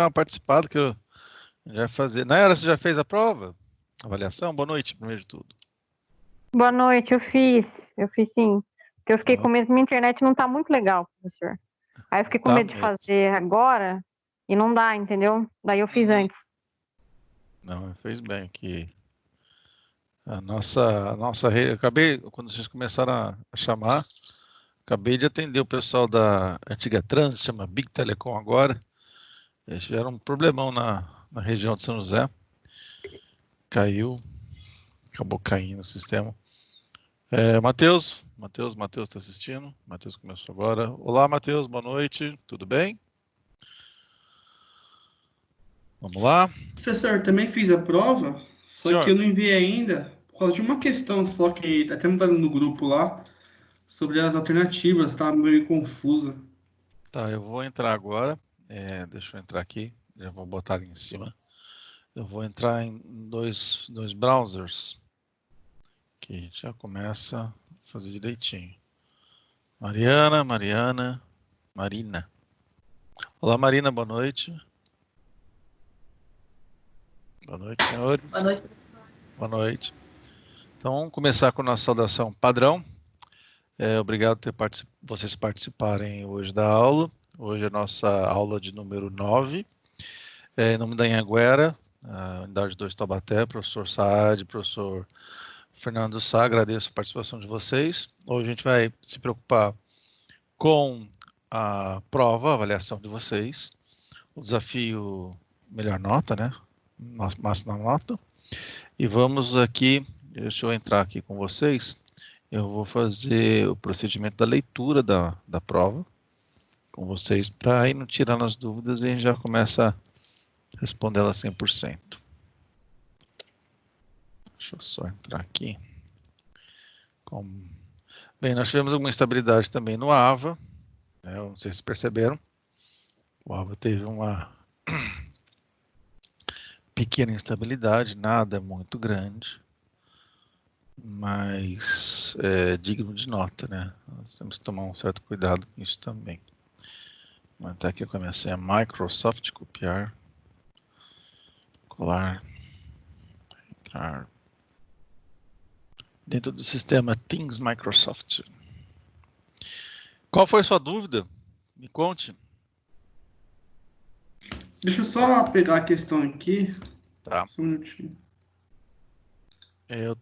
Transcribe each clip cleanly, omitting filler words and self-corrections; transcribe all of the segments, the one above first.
participado, que eu já vai fazer. Nayara, você já fez a prova? Avaliação? Boa noite, primeiro de tudo. Boa noite, eu fiz sim. Porque eu fiquei com Não, medo, minha internet não tá muito legal, professor. Aí eu fiquei com tá medo de mesmo. fazer agora e não dá, entendeu? Daí eu fiz Uhum. antes. Não, fez bem aqui. A nossa rede, acabei, quando vocês começaram a chamar, acabei de atender o pessoal da antiga Trans, chama Big Telecom agora. Eles tiveram um problemão na região de São José. Caiu, acabou caindo o sistema. Matheus está assistindo. Matheus começou agora. Olá, Matheus, boa noite. Tudo bem? Vamos lá. Professor, também fiz a prova, só que Senhor, eu não enviei ainda, por causa de uma questão só que até mandaram no grupo lá, sobre as alternativas, tá meio confusa. tá, eu vou entrar agora. Deixa eu entrar aqui. Já vou botar ali em cima. Eu vou entrar em dois browsers, que a gente já começa a fazer direitinho. Marina. Olá, Marina, boa noite. Boa noite, senhores. Boa noite. Boa noite. Então, vamos começar com a nossa saudação padrão. Obrigado por vocês participarem hoje da aula. Hoje é a nossa aula de número 9. Em nome da Anhanguera, Unidade 2 Taubaté, professor Saad, professor Fernando Sá, agradeço a participação de vocês. Hoje a gente vai se preocupar com a prova, a avaliação de vocês, o desafio melhor nota, né? Máxima nota. E vamos aqui, deixa eu entrar aqui com vocês, eu vou fazer o procedimento da leitura da prova com vocês, para ir não tirando as dúvidas e a gente já começa a responder ela 100%. Deixa eu só entrar aqui. Bem, nós tivemos alguma instabilidade também no AVA, né? Eu não sei se perceberam. O AVA teve uma pequena instabilidade, nada muito grande, mas é digno de nota, né? Nós temos que tomar um certo cuidado com isso também. Vou entrar aqui com a minha senha Microsoft, copiar, colar, entrar dentro do sistema Teams Microsoft. Qual foi a sua dúvida? Me conte. Deixa eu só pegar a questão aqui, Tá. só um minutinho.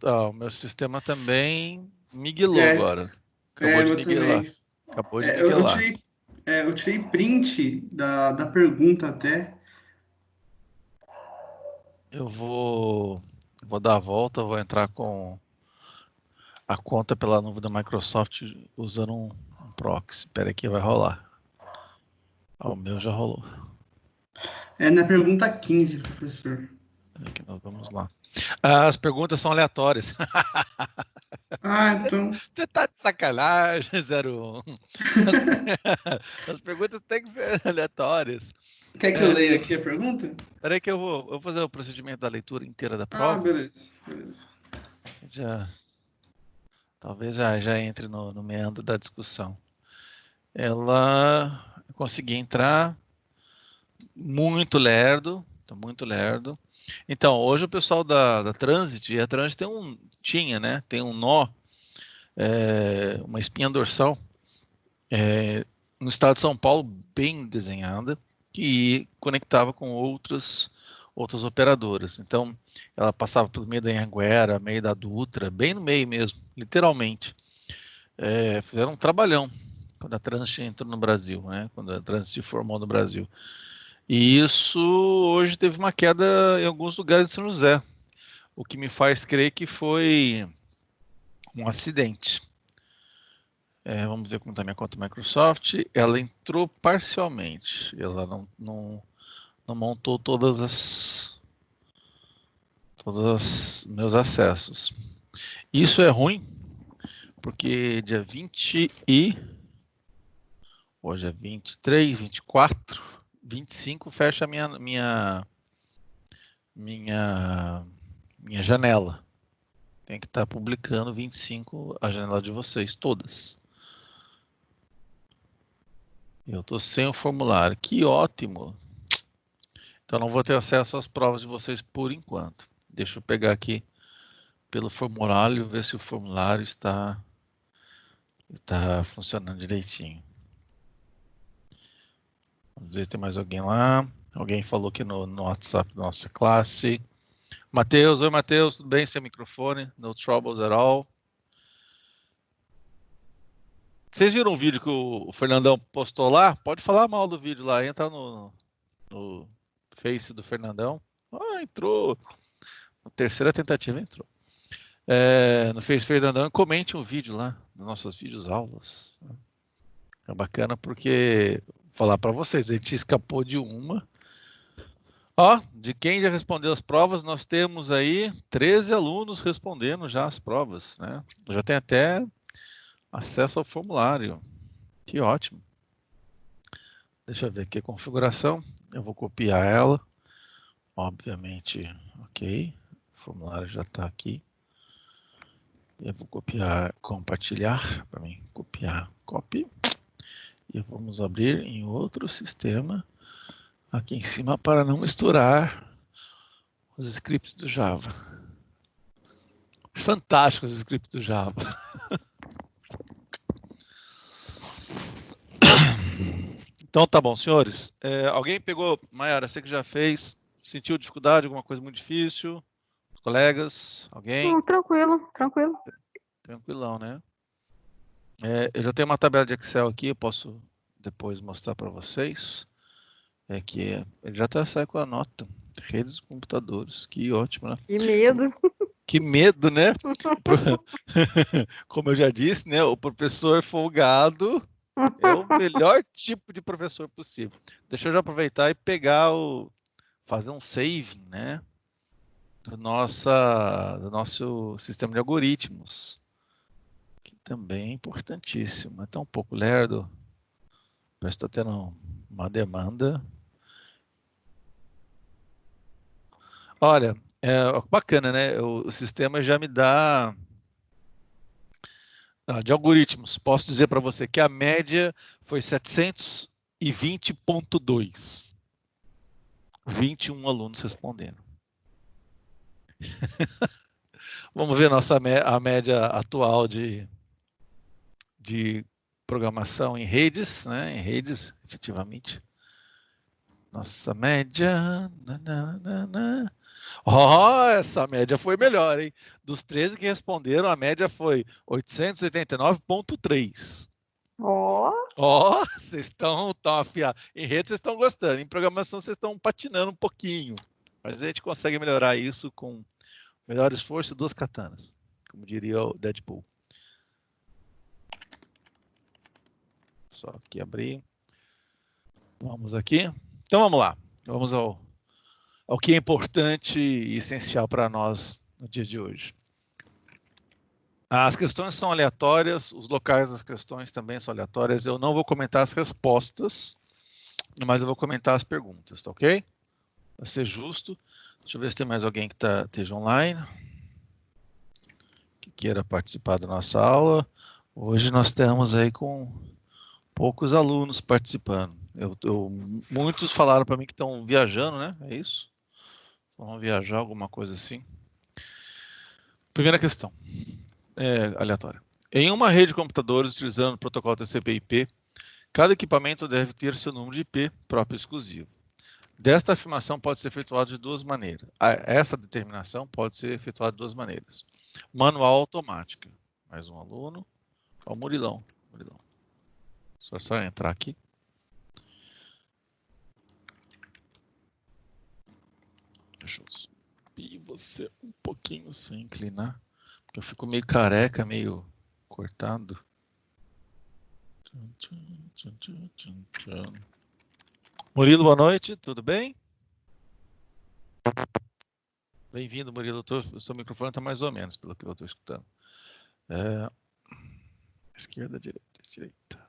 O meu sistema também miguelou agora. Acabou de Eu miguelar. também. Acabou de Eu miguelar. tirei, eu tirei print da pergunta até. Eu vou dar a volta, vou entrar com a conta pela nuvem da Microsoft usando um proxy. Espera aí que vai rolar. O meu já rolou. É na pergunta 15, professor. Aqui nós vamos lá. As perguntas são aleatórias. Ah, então. Você tá de sacanagem, 01. As perguntas têm que ser aleatórias. Quer que eu leia aqui a pergunta? Espera aí que eu vou fazer o procedimento da leitura inteira da Ah, prova. beleza. Talvez já entre no meandro da discussão. Eu consegui entrar muito lerdo, muito lerdo. Então, hoje o pessoal da Transit, e a Transit tem um nó, uma espinha dorsal, no estado de São Paulo, bem desenhada, que conectava com outras operadoras. Então, ela passava pelo meio da Anhanguera, meio da Dutra, bem no meio mesmo, literalmente. Fizeram um trabalhão quando a Transit entrou no Brasil, né? Quando a Transit formou no Brasil. E isso hoje teve uma queda em alguns lugares de São José, o que me faz crer que foi um acidente. Vamos ver como está minha conta Microsoft. Ela entrou parcialmente, ela não montou todos os meus acessos. Isso é ruim, porque dia 20 hoje é 23, 24, 25 fecha a minha janela. Tem que estar publicando 25 a janela de vocês, todas. Eu estou sem o formulário. Que ótimo! Então, não vou ter acesso às provas de vocês por enquanto. Deixa eu pegar aqui pelo formulário, ver se o formulário está funcionando direitinho. Vamos ver se tem mais alguém lá. Alguém falou aqui no WhatsApp da nossa classe. Matheus, oi Matheus, tudo bem? Sem microfone, no troubles at all. Vocês viram o vídeo que o Fernandão postou lá? Pode falar mal do vídeo lá, entra no Face do Fernandão. Ah, entrou. Na terceira tentativa entrou. No Face do Fernandão, comente um vídeo lá, nos nossos vídeos aulas. É bacana porque, vou falar para vocês, a gente escapou de uma. Ó, de quem já respondeu as provas, nós temos aí 13 alunos respondendo já as provas, né? Já tem até acesso ao formulário. Que ótimo. Deixa eu ver aqui a configuração. Eu vou copiar ela. Obviamente, ok. O formulário já está aqui. Eu vou copiar, compartilhar para mim. Copiar, copy. E vamos abrir em outro sistema aqui em cima para não misturar os scripts do Java. Fantásticos os scripts do Java. Então tá bom, senhores. Alguém pegou, Mayara, você que já fez, sentiu dificuldade, alguma coisa muito difícil? Colegas? Alguém? Tranquilo. Tranquilão, né? Eu já tenho uma tabela de Excel aqui, eu posso depois mostrar para vocês. Que ele já está saindo com a nota. Redes de computadores, que ótimo, né? Que medo. Que medo, né? Como eu já disse, né? O professor folgado é o melhor tipo de professor possível. Deixa eu já aproveitar e pegar fazer um saving, né? Do nosso sistema de algoritmos. Que também é importantíssimo. É tão pouco lerdo. Parece que está tendo uma demanda. Olha, bacana, né? O sistema já me dá de algoritmos. Posso dizer para você que a média foi 720.2. 21 alunos respondendo. Vamos ver a média atual de programação em redes, né? Em redes, efetivamente. Nossa média. Essa média foi melhor, hein? Dos 13 que responderam, a média foi 889.3. Vocês estão afiados. Em rede vocês estão gostando, em programação vocês estão patinando um pouquinho. Mas a gente consegue melhorar isso com melhor esforço e 2 katanas, como diria o Deadpool. Só aqui abrir. Vamos aqui. Então vamos lá. Vamos ao que é importante e essencial para nós no dia de hoje. As questões são aleatórias, os locais das questões também são aleatórias. Eu não vou comentar as respostas, mas eu vou comentar as perguntas, tá ok? Vai ser justo. Deixa eu ver se tem mais alguém que esteja online, que queira participar da nossa aula. Hoje nós estamos aí com poucos alunos participando. Muitos falaram para mim que estão viajando, né? É isso? Vão viajar, alguma coisa assim. Primeira questão. Aleatória. Em uma rede de computadores utilizando o protocolo TCP/IP, cada equipamento deve ter seu número de IP próprio exclusivo. Desta afirmação pode ser efetuada de 2 maneiras. Essa determinação pode ser efetuada de 2 maneiras. Manual automática. Mais um aluno. Ó, o Murilão. Só entrar aqui. Deixa eu subir você um pouquinho sem inclinar. Porque eu fico meio careca, meio cortado. Murilo, boa noite, tudo bem? Bem-vindo, Murilo. O seu microfone está mais ou menos, pelo que eu estou escutando. Esquerda, direita.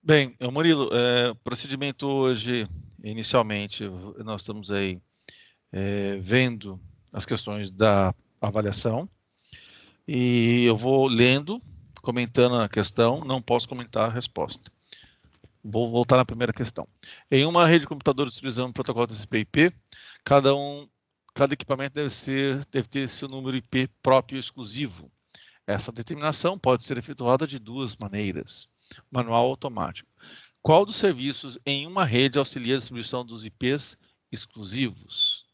Bem, Murilo, procedimento hoje, inicialmente, nós estamos aí vendo as questões da avaliação e eu vou lendo, comentando a questão, não posso comentar a resposta. Vou voltar na primeira questão. Em uma rede de computadores utilizando o protocolo TCP/IP, cada equipamento deve ter seu número IP próprio e exclusivo. Essa determinação pode ser efetuada de duas maneiras, manual ou automático. Qual dos serviços em uma rede auxilia a distribuição dos IPs exclusivos?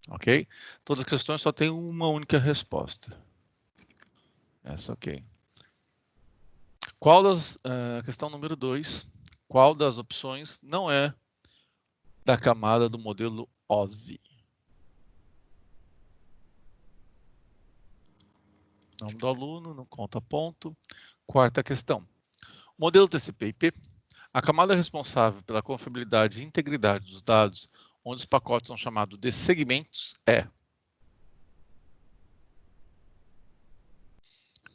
Ok? Todas as questões só têm uma única resposta. Essa, ok. Questão número 2. Qual das opções não é da camada do modelo OSI? Nome do aluno, não conta ponto. Quarta questão. Modelo TCP/IP, a camada responsável pela confiabilidade e integridade dos dados, onde os pacotes são chamados de segmentos, é.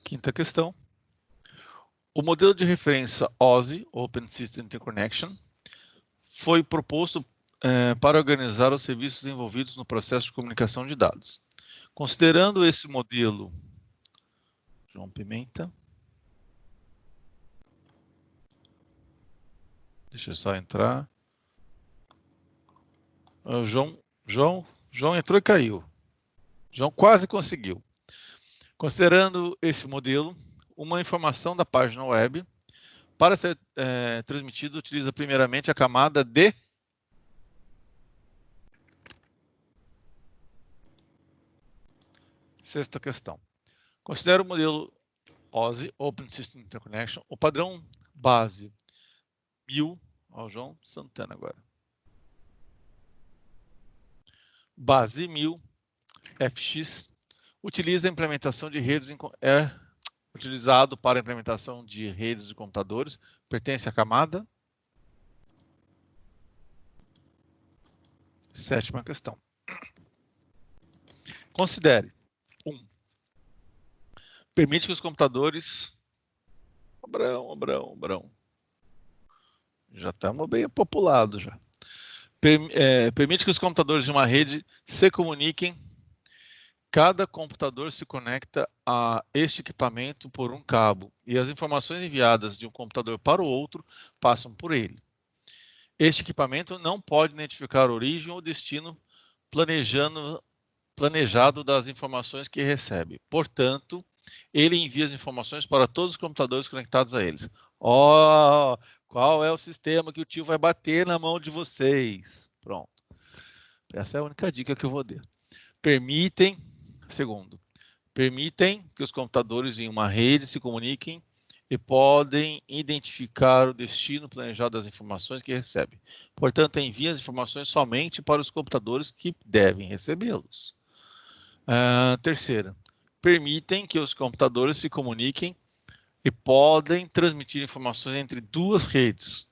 Quinta questão. O modelo de referência OSI, Open System Interconnection, foi proposto para organizar os serviços envolvidos no processo de comunicação de dados. Considerando esse modelo, João Pimenta. Deixa eu só entrar. João entrou e caiu. João quase conseguiu. Considerando esse modelo, uma informação da página web, para ser transmitida, utiliza primeiramente a camada de... Sexta questão. Considera o modelo OSI, Open System Interconnection, o padrão base 1000, ó, João Santana agora. Base 1000, FX, utiliza a implementação de redes, utilizado para a implementação de redes de computadores, pertence à camada. Sétima questão. Considere 1. Permite que os computadores... Abrão. Já estamos bem populados já. Permite que os computadores de uma rede se comuniquem. Cada computador se conecta a este equipamento por um cabo e as informações enviadas de um computador para o outro passam por ele. Este equipamento não pode identificar a origem ou destino planejado das informações que recebe. Portanto, ele envia as informações para todos os computadores conectados a eles. Qual é o sistema que o tio vai bater na mão de vocês? Pronto. Essa é a única dica que eu vou dar. Segundo, permitem que os computadores em uma rede se comuniquem e podem identificar o destino planejado das informações que recebem. Portanto, envia as informações somente para os computadores que devem recebê-los. Terceira, permitem que os computadores se comuniquem e podem transmitir informações entre duas redes,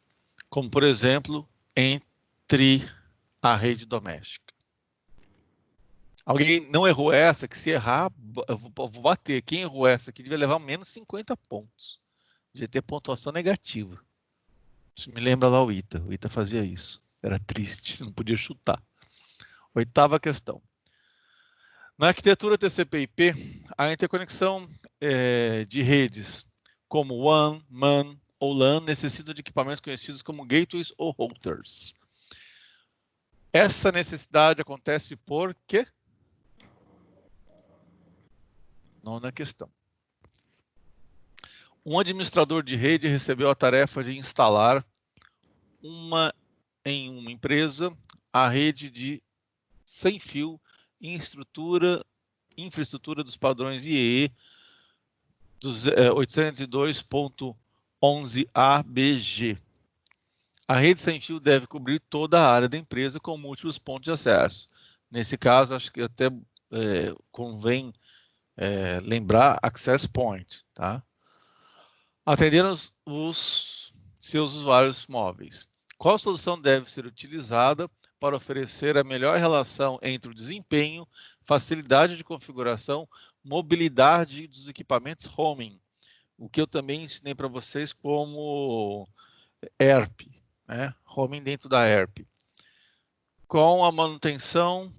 como, por exemplo, entre a rede doméstica. Alguém não errou essa? Que se errar, eu vou bater. Quem errou essa aqui devia levar menos 50 pontos. Devia ter pontuação negativa. Isso me lembra lá o Ita. O Ita fazia isso. Era triste, não podia chutar. Oitava questão. Na arquitetura TCP/IP, a interconexão de redes como WAN, MAN ou LAN necessita de equipamentos conhecidos como gateways ou routers. Essa necessidade acontece por quê? Nona questão. Um administrador de rede recebeu a tarefa de instalar em uma empresa a rede de sem fio em infraestrutura dos padrões IEE dos 802.11abg. A rede sem fio deve cobrir toda a área da empresa com múltiplos pontos de acesso. Nesse caso, acho que até convém lembrar Access Point, tá? Atender os seus usuários móveis. Qual solução deve ser utilizada para oferecer a melhor relação entre o desempenho, facilidade de configuração, mobilidade dos equipamentos homing? O que eu também ensinei para vocês como ERP, né? Homing dentro da ERP. Com a manutenção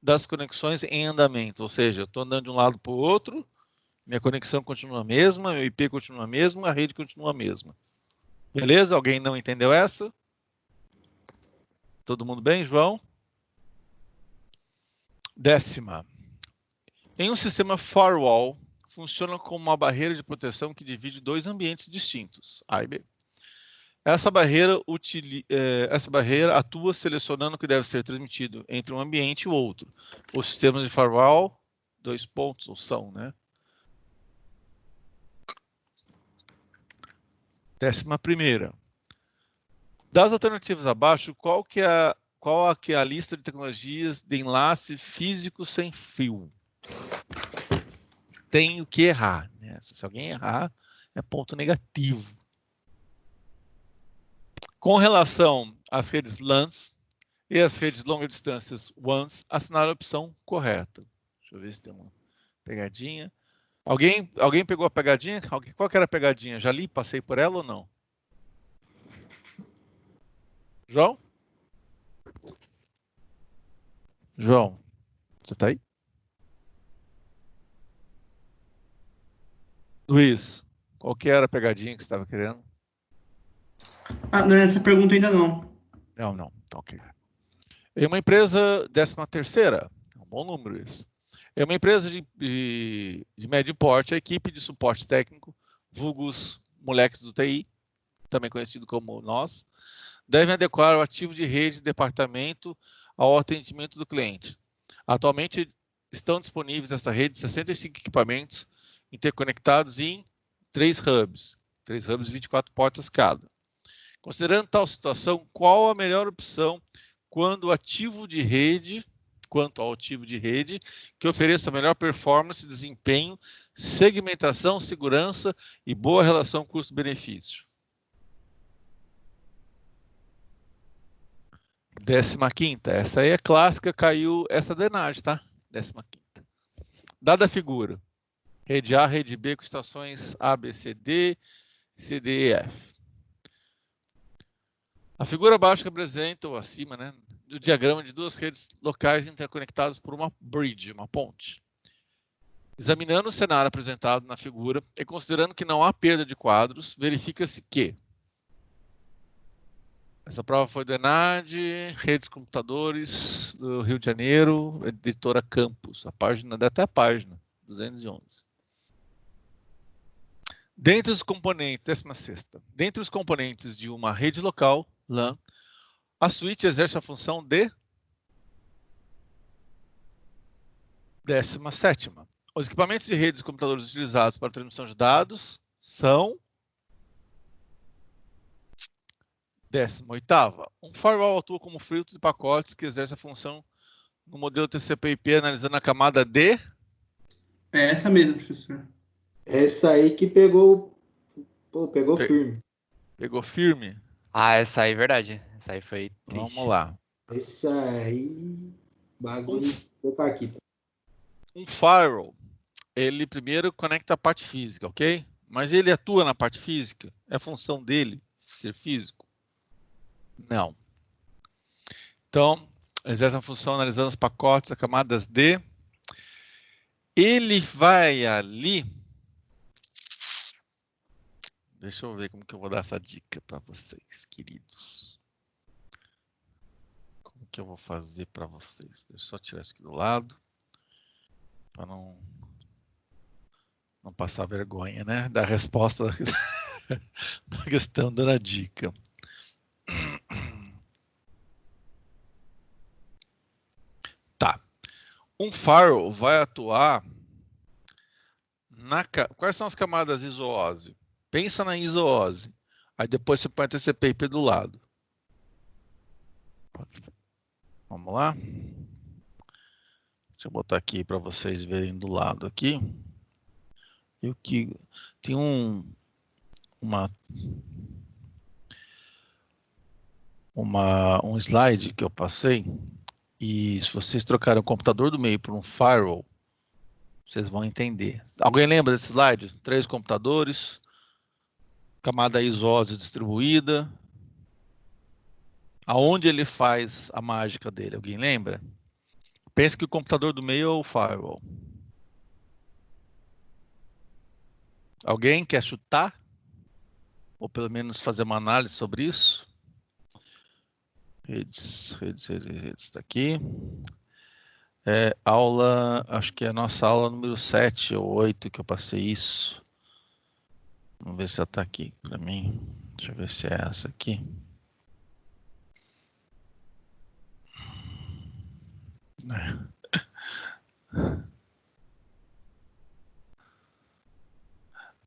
das conexões em andamento, ou seja, eu estou andando de um lado para o outro, Minha conexão continua a mesma, meu IP continua a mesma, a rede continua a mesma. Beleza? Alguém não entendeu essa? Todo mundo bem, João? 10ª. Em um sistema firewall, funciona como uma barreira de proteção que divide dois ambientes distintos, A e B. Essa barreira atua selecionando o que deve ser transmitido entre um ambiente e o outro. Os sistemas de firewall, 2 pontos, ou são, né? 11ª. Das alternativas abaixo, qual que é a lista de tecnologias de enlace físico sem fio? Tenho que errar, né? Se alguém errar, é ponto negativo. Com relação às redes LANs e às redes longas distâncias WANs, assinale a opção correta. Deixa eu ver se tem uma pegadinha. Alguém pegou a pegadinha? Qual que era a pegadinha? Já li, passei por ela ou não? João? João, você está aí? Luiz, qual que era a pegadinha que você estava querendo? Ah, não é essa pergunta ainda não. Não. Tá ok. Em uma empresa 13ª, é um bom número isso. Em uma empresa de médio porte, a equipe de suporte técnico, vulgos moleques do TI, também conhecido como nós, devem adequar o ativo de rede de departamento ao atendimento do cliente. Atualmente, estão disponíveis nessa rede 65 equipamentos interconectados em 3 hubs 24 portas cada. Considerando tal situação, qual a melhor opção quanto ao ativo de rede que ofereça melhor performance, desempenho, segmentação, segurança e boa relação custo-benefício? 15ª, essa aí é clássica, caiu essa DNARD, tá? 15ª. Dada a figura, rede A, rede B com estações A, B, C, D, C, D e F. A figura abaixo representa, ou acima, né, do diagrama de duas redes locais interconectadas por uma bridge, uma ponte. Examinando o cenário apresentado na figura e considerando que não há perda de quadros, verifica-se que essa prova foi do ENAD, Redes Computadores do Rio de Janeiro, editora Campos, a página, dá até a página, 211. Dentre os componentes, 16ª, dentre os componentes de uma rede local, LAN, a switch exerce a função de 17ª. Os equipamentos de redes de computadores utilizados para transmissão de dados são 18ª. Um firewall atua como filtro de pacotes que exerce a função no modelo TCP/IP analisando a camada de... É essa mesmo, professor. Essa aí que pegou firme. Pegou firme? Ah, essa aí é verdade. Essa aí foi triste. Vamos lá. Essa aí, bagulho do Paquita. Um firewall, ele primeiro conecta a parte física, ok? Mas ele atua na parte física? É a função dele ser físico? Não. Então, exerce a função analisando os pacotes, as camadas D. Ele vai ali... Deixa eu ver como que eu vou dar essa dica para vocês, queridos. Como que eu vou fazer para vocês? Deixa eu só tirar isso aqui do lado. Para não passar vergonha, né? Da resposta da questão da dica. Tá. Um firewall vai atuar Quais são as camadas isoose? Pensa na isoose. Aí depois você põe a TCP/IP do lado. Vamos lá. Deixa eu botar aqui para vocês verem do lado aqui. E o que tem um slide que eu passei, e se vocês trocarem o computador do meio por um firewall, vocês vão entender. Alguém lembra desse slide? 3 computadores, camada isoose distribuída. Aonde ele faz a mágica dele? Alguém lembra? Pense que o computador do meio é o firewall. Alguém quer chutar? Ou pelo menos fazer uma análise sobre isso? Redes, está aqui. Aula, acho que é a nossa aula número 7 ou 8 que eu passei isso. Vamos ver se ela está aqui para mim. Deixa eu ver se é essa aqui.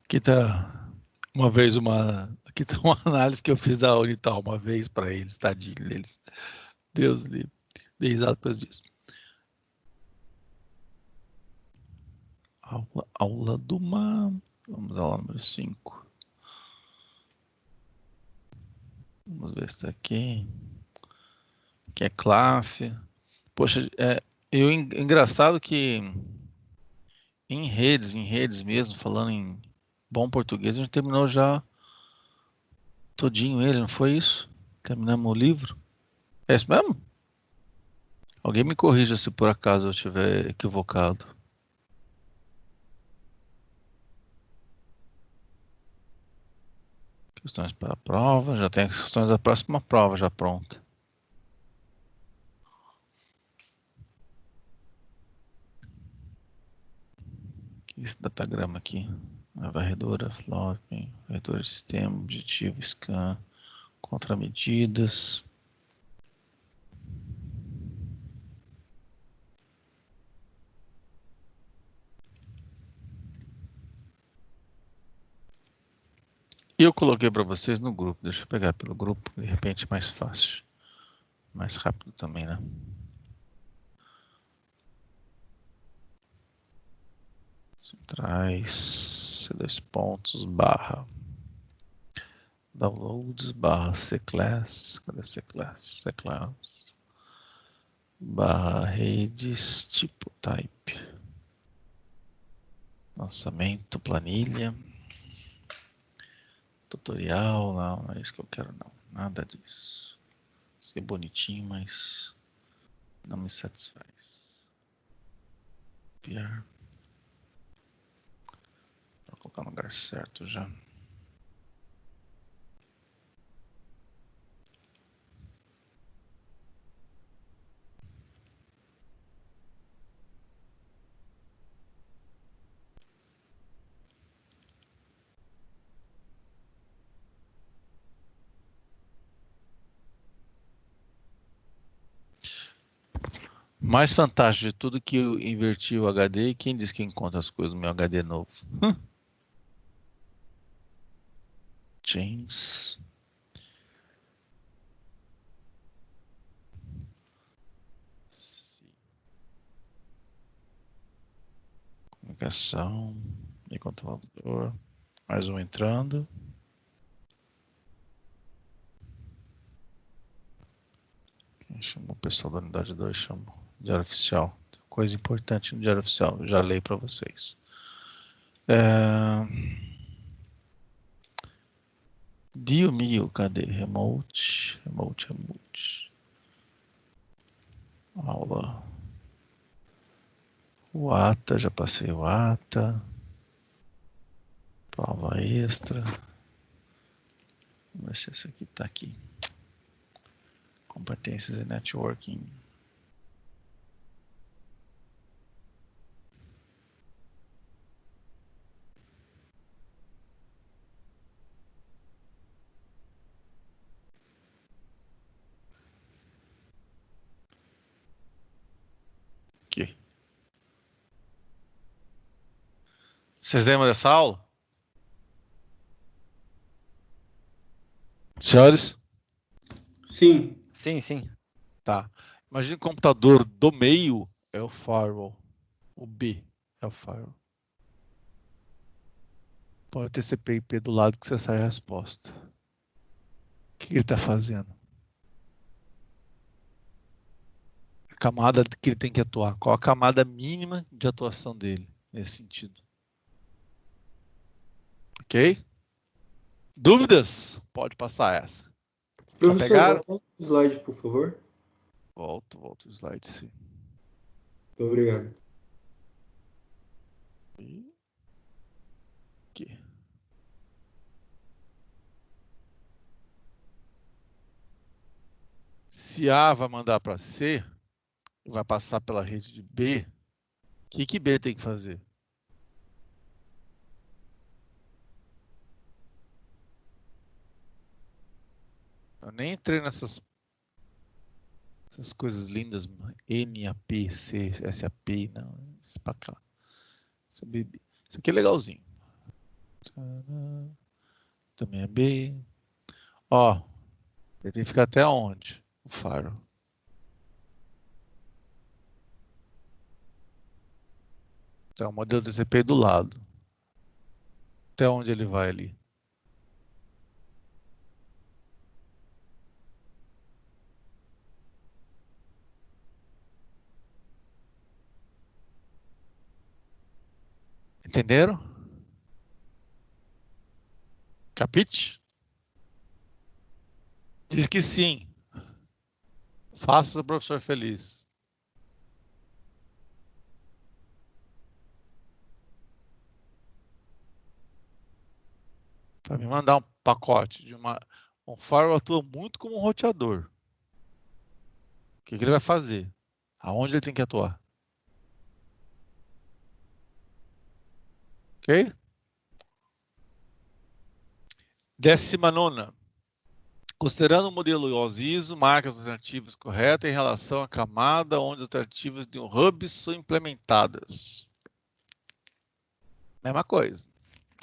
Aqui está aqui tá uma análise que eu fiz da Unital uma vez para eles, tadinho deles. Deus livre. Dei risada depois disso. Aula do mar. Vamos à aula número 5. Vamos ver se aqui. Que é classe. Poxa, engraçado que em redes mesmo, falando em bom português, a gente terminou já todinho ele, não foi isso? Terminamos o livro? É isso mesmo? Alguém me corrija se por acaso eu estiver equivocado. Questões para a prova, já tem as questões da próxima prova já pronta. Esse datagrama aqui, a varredora, flopping, varredora de sistema, objetivo, scan, contramedidas. E eu coloquei para vocês no grupo, deixa eu pegar pelo grupo, de repente mais fácil, mais rápido também, né? Centrais, C2 pontos, barra. Downloads, barra C-Class, cadê C-Class? C-Class, barra redes, tipo type. Lançamento, planilha. Tutorial, não é isso que eu quero não. Nada disso. Ser bonitinho, mas não me satisfaz. Copiar. Vou colocar no lugar certo já. Mais fantástico de tudo que eu inverti o HD e quem disse que encontra as coisas no meu HD novo? Chains. Comunicação e controlador. Mais um entrando. Quem chamou o pessoal da unidade 2? Chamou. Diário oficial. Coisa importante no diário oficial. Já leio para vocês. Dio mio, cadê? Remote. Aula. O ATA, já passei o ATA. Prova extra. Vamos ver se esse aqui está aqui. Competências e networking. Aqui. Vocês lembram dessa aula? Senhores? Sim. Sim. Tá. Imagina o computador do meio é o firewall. O B é o firewall. Pode ter CP/IP do lado que você sai a resposta. O que ele está fazendo? A camada que ele tem que atuar. Qual a camada mínima de atuação dele nesse sentido? Ok? Dúvidas? Pode passar essa. Professor, volta o slide, por favor. Volto o slide, sim. Muito obrigado. Aqui. Se A vai mandar para C, e vai passar pela rede de B, o que B tem que fazer? Eu nem entrei nessas coisas lindas, NAP, SAP, não, isso pra cá. Isso aqui é legalzinho. Também é B. Ó, ele tem que ficar até onde? O faro. Então, o modelo TCP do lado. Até onde ele vai ali? Entenderam? Capite? Diz que sim. Faça o professor feliz. Para me mandar um pacote de um firewall atua muito como um roteador. O que ele vai fazer? Aonde ele tem que atuar? Ok? 19ª. Considerando o modelo ISO, marque as alternativas corretas em relação à camada onde as alternativas de um hub são implementadas. Mesma coisa.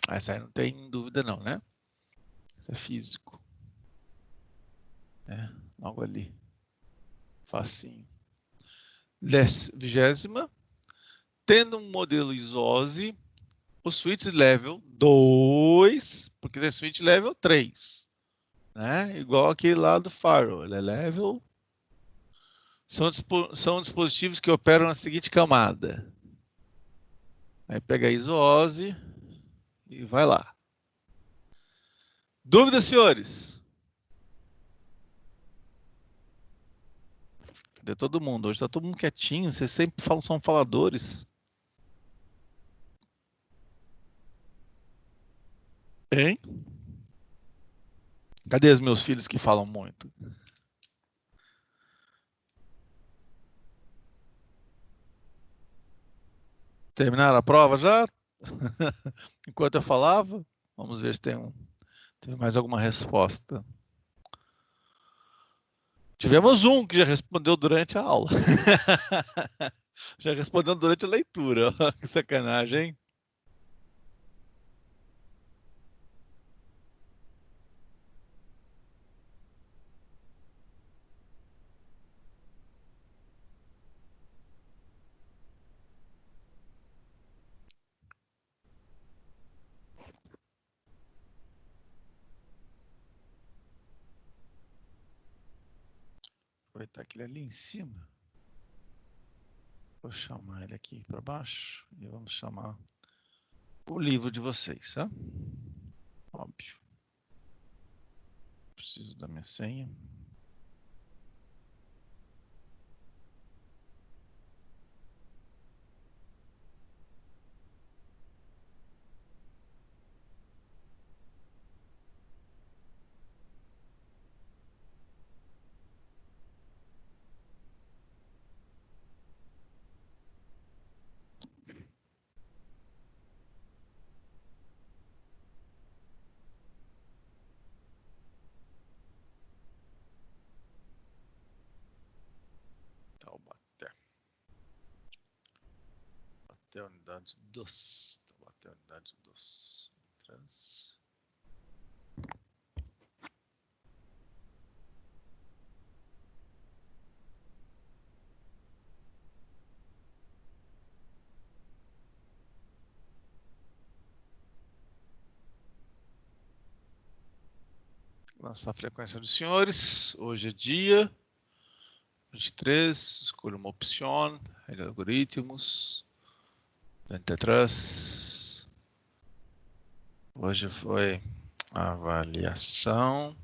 Essa aí não tem dúvida não, né? Isso é físico. Logo ali. Facinho. 20ª. Tendo um modelo ISOSE, o switch level 2, porque tem switch level 3, né? Igual aquele lá do firewall, ele é level. São dispositivos que operam na seguinte camada. Aí pega a ISO-OSI e vai lá. Dúvidas, senhores? Cadê todo mundo? Hoje está todo mundo quietinho. Vocês sempre são faladores. Hein? Cadê os meus filhos que falam muito? Terminaram a prova já? Enquanto eu falava? Vamos ver se teve mais alguma resposta. Tivemos um que já respondeu durante a aula. Já respondeu durante a leitura. Que sacanagem, hein? Aproveitar que ele é ali em cima. Vou chamar ele aqui para baixo e vamos chamar o livro de vocês, tá? Óbvio. Preciso da minha senha. Taubaté. Taubaté, unidade dos. Taubaté, unidade dos. Trans. Lançar a frequência dos senhores. Hoje é dia 23. Escolha uma opção. Algoritmos. 23. Hoje foi avaliação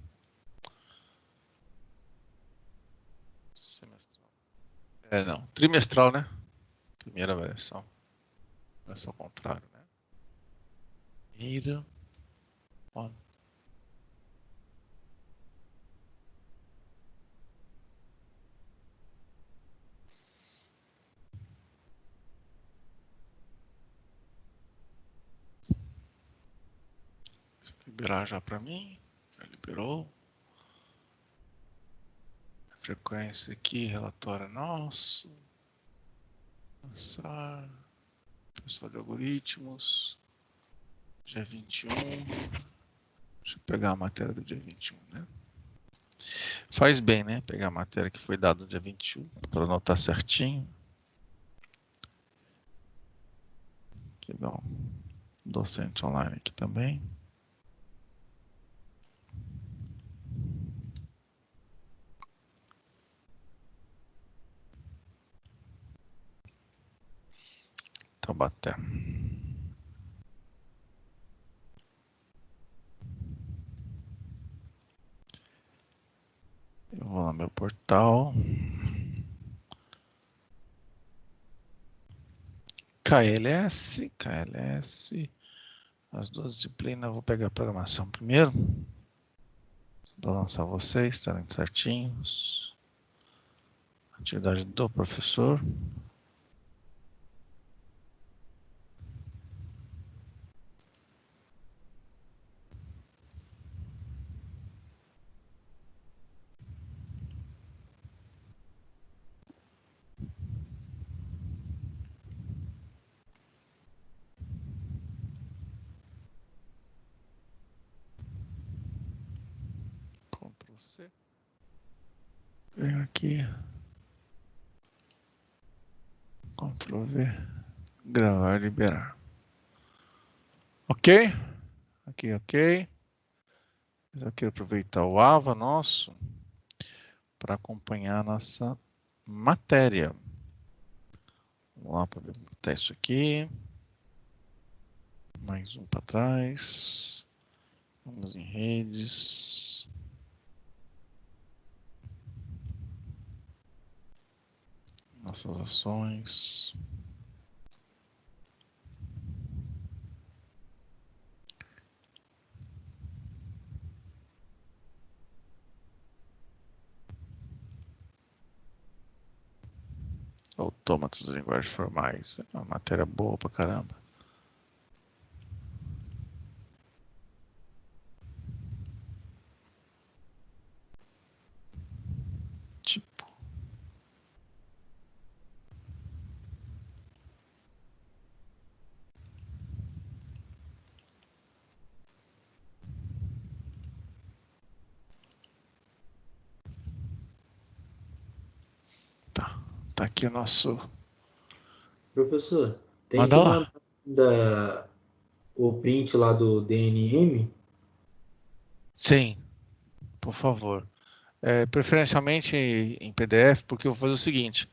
semestral. Não, trimestral, né? Primeira avaliação. Não é só o contrário, né? Mira. Ó. Liberar já para mim. Já liberou. A frequência aqui, relatório nosso. Lançar. Pessoal de algoritmos. Dia 21. Deixa eu pegar a matéria do dia 21, né? Faz bem, né? Pegar a matéria que foi dada no dia 21 para anotar certinho. Aqui dá um docente online aqui também. Taubaté. Eu vou lá no meu portal. KLS. As duas disciplinas, eu vou pegar a programação primeiro. Para lançar vocês, estarem certinhos. Atividade do professor. Ctrl C. Venho aqui. Ctrl V. Gravar e liberar. Ok? Aqui, ok. Eu quero aproveitar o AVA nosso para acompanhar a nossa matéria. Vamos lá para ver como está isso aqui. Mais um para trás. Vamos em redes. Nossas ações. Autômatos de linguagem formais. É uma matéria boa pra caramba. Tipo. Tá aqui o nosso... Professor, tem Manda que lá. mandar o print lá do DNM? Sim, por favor. Preferencialmente em PDF, porque eu vou fazer o seguinte.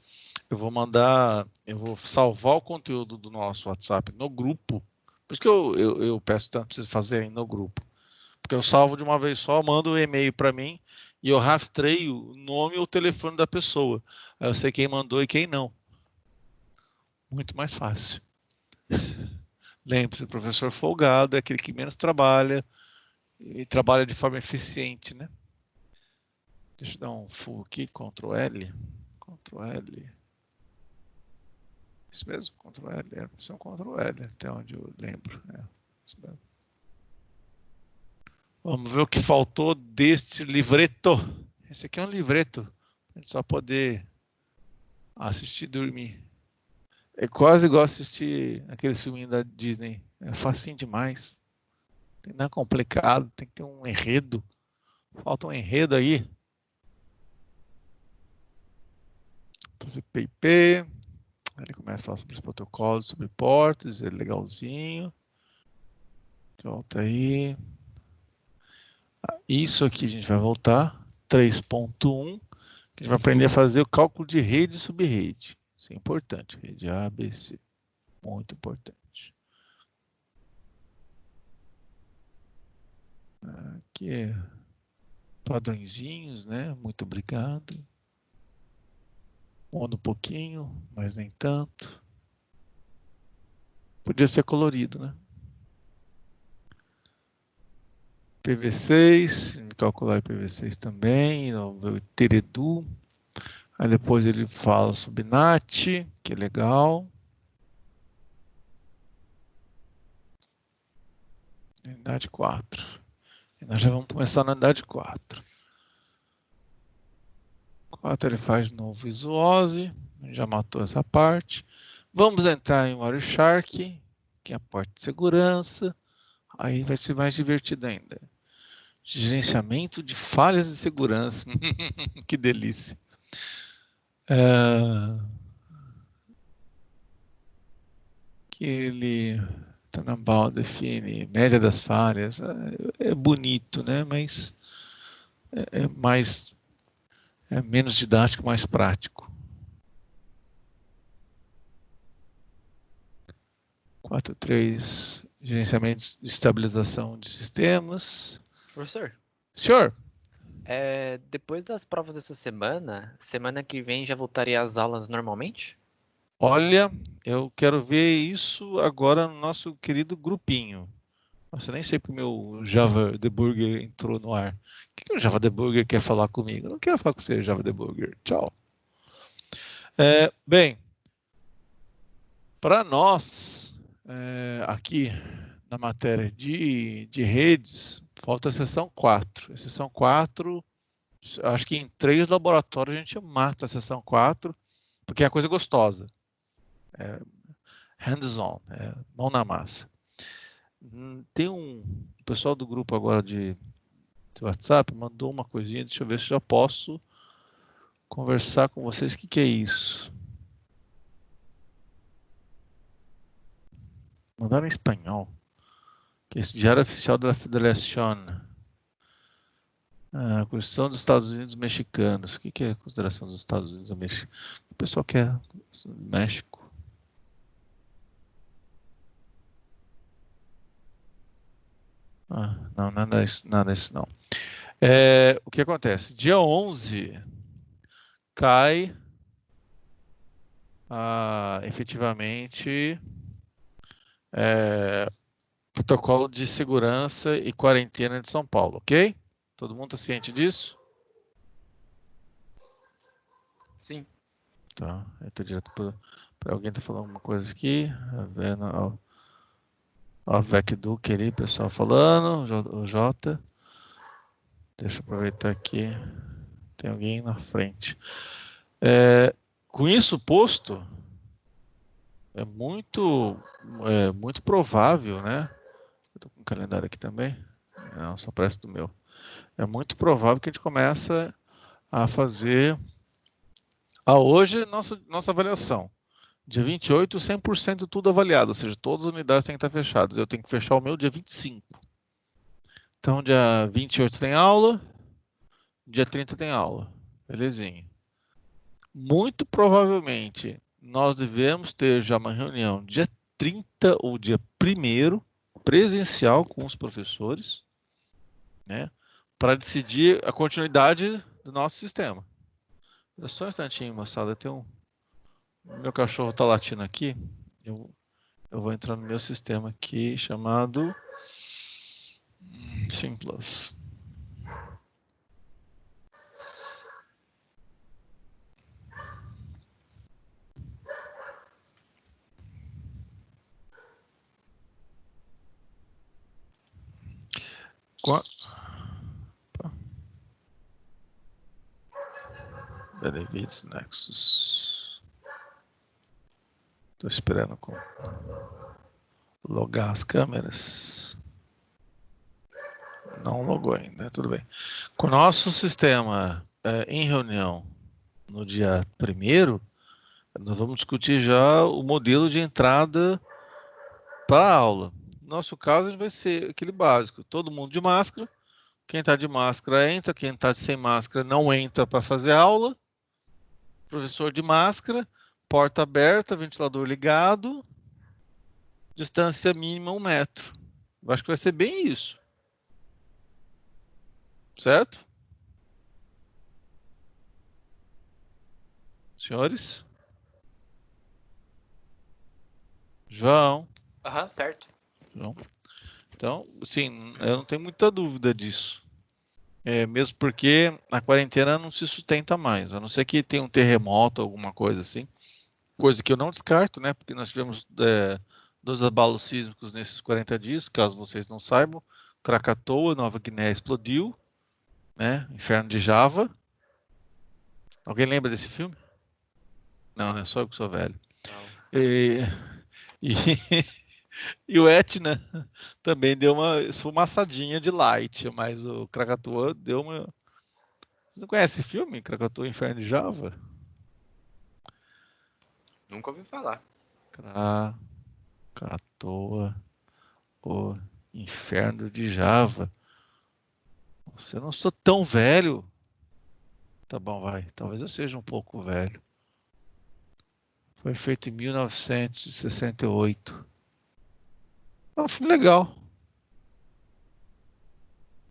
Eu vou salvar o conteúdo do nosso WhatsApp no grupo. Por isso que eu peço tanto para vocês fazerem no grupo. Porque eu salvo de uma vez só, mando o e-mail para mim e eu rastreio o nome ou o telefone da pessoa. Aí eu sei quem mandou e quem não. Muito mais fácil. Lembre-se, o professor folgado é aquele que menos trabalha e trabalha de forma eficiente, né? Deixa eu dar um full aqui, Ctrl L. Ctrl L. Isso mesmo, Ctrl L. Isso é um Ctrl L, até onde eu lembro. Isso mesmo. Vamos ver o que faltou deste livreto. Esse aqui é um livreto. A gente só poder assistir e dormir. É quase igual assistir aquele filminho da Disney. É facinho demais. Não é complicado, tem que ter um enredo. Falta um enredo aí. TCP/IP. Ele começa a falar sobre os protocolos, sobre portos, é legalzinho. Volta aí. Isso aqui a gente vai voltar. 3.1. A gente vai aprender a fazer o cálculo de rede e subrede. Isso é importante. Rede A, B, C. Muito importante. Aqui é padrõezinhos, né? Muito obrigado. Muda um pouquinho, mas nem tanto. Podia ser colorido, né? IPv6, calcular IPv6 também, o Teredu. Aí depois ele fala sobre NAT, que é legal. Unidade 4. E nós já vamos começar na unidade 4. 4 ele faz novo Visuose, já matou essa parte. Vamos entrar em Wireshark, que é a parte de segurança. Aí vai ser mais divertido ainda. Gerenciamento de falhas de segurança. Que delícia. Que ele Tannenbaum define média das falhas. É bonito, né? Mas é menos didático, mais prático. 4.3, gerenciamento de estabilização de sistemas. Professor, Senhor, depois das provas dessa semana que vem já voltaria às aulas normalmente? olha, eu quero ver isso agora no nosso querido grupinho. Nossa, eu nem sei porque o meu Java Debugger entrou no ar. O que o Java Debugger quer falar comigo? Eu não quero falar com você, Java Debugger. Tchau. Bem, para nós, aqui na matéria de redes, falta a seção 4. A seção 4, acho que em 3 laboratórios a gente mata a seção 4, porque é a coisa gostosa. Hands-on, mão na massa. Tem um pessoal do grupo agora de WhatsApp, mandou uma coisinha, deixa eu ver se já posso conversar com vocês. O que é isso? Mandaram em espanhol. Que é esse Diário Oficial da Federación. A Constituição dos Estados Unidos Mexicanos. O que é a consideração dos Estados Unidos Mexicanos? O pessoal quer México. Não, nada disso não. O que acontece? Dia 11 cai efetivamente protocolo de segurança e quarentena de São Paulo, ok? Todo mundo está ciente disso? Sim. Tá, eu estou direto para alguém tá falando alguma coisa aqui. Ó, Vec Duque ali, pessoal falando, o Jota. Deixa eu aproveitar aqui. Tem alguém na frente. Com isso posto, é muito provável, né? Eu tô com o calendário aqui também. Não, só presta do meu. É muito provável que a gente comece a fazer hoje nossa avaliação. Dia 28, 100% tudo avaliado, ou seja, todas as unidades têm que estar fechadas. Eu tenho que fechar o meu dia 25. Então, dia 28 tem aula, dia 30 tem aula. Belezinha. Muito provavelmente, nós devemos ter já uma reunião dia 30 ou dia 1º, presencial com os professores, né, para decidir a continuidade do nosso sistema. Só um instantinho, moçada, meu cachorro está latindo aqui, eu vou entrar no meu sistema aqui, chamado Simples. Derivates Nexus. Estou esperando logar as câmeras. Não logou ainda, tudo bem. Com o nosso sistema em reunião no dia 1º, nós vamos discutir já o modelo de entrada para a aula. No nosso caso, a gente vai ser aquele básico. Todo mundo de máscara. Quem está de máscara entra, quem está sem máscara não entra para fazer aula. Professor de máscara, porta aberta, ventilador ligado, distância mínima 1 metro. Eu acho que vai ser bem isso. Certo? Senhores? João? Aham, certo. João? Então, sim, eu não tenho muita dúvida disso. Mesmo porque a quarentena não se sustenta mais, a não ser que tenha um terremoto, alguma coisa assim. Coisa que eu não descarto, né? Porque nós tivemos 2 abalos sísmicos nesses 40 dias, caso vocês não saibam. Krakatoa, Nova Guiné explodiu, né? Inferno de Java. Alguém lembra desse filme? Não, né? Só eu que sou velho. Não. E, e, e o Etna também deu uma esfumaçadinha de light, mas o Krakatoa deu uma. Você não conhece esse filme? Krakatoa, Inferno de Java? Nunca ouvi falar. Krakatoa, o Inferno de Java. Você não sou tão velho. Tá bom, vai. Talvez eu seja um pouco velho. Foi feito em 1968. É um filme legal.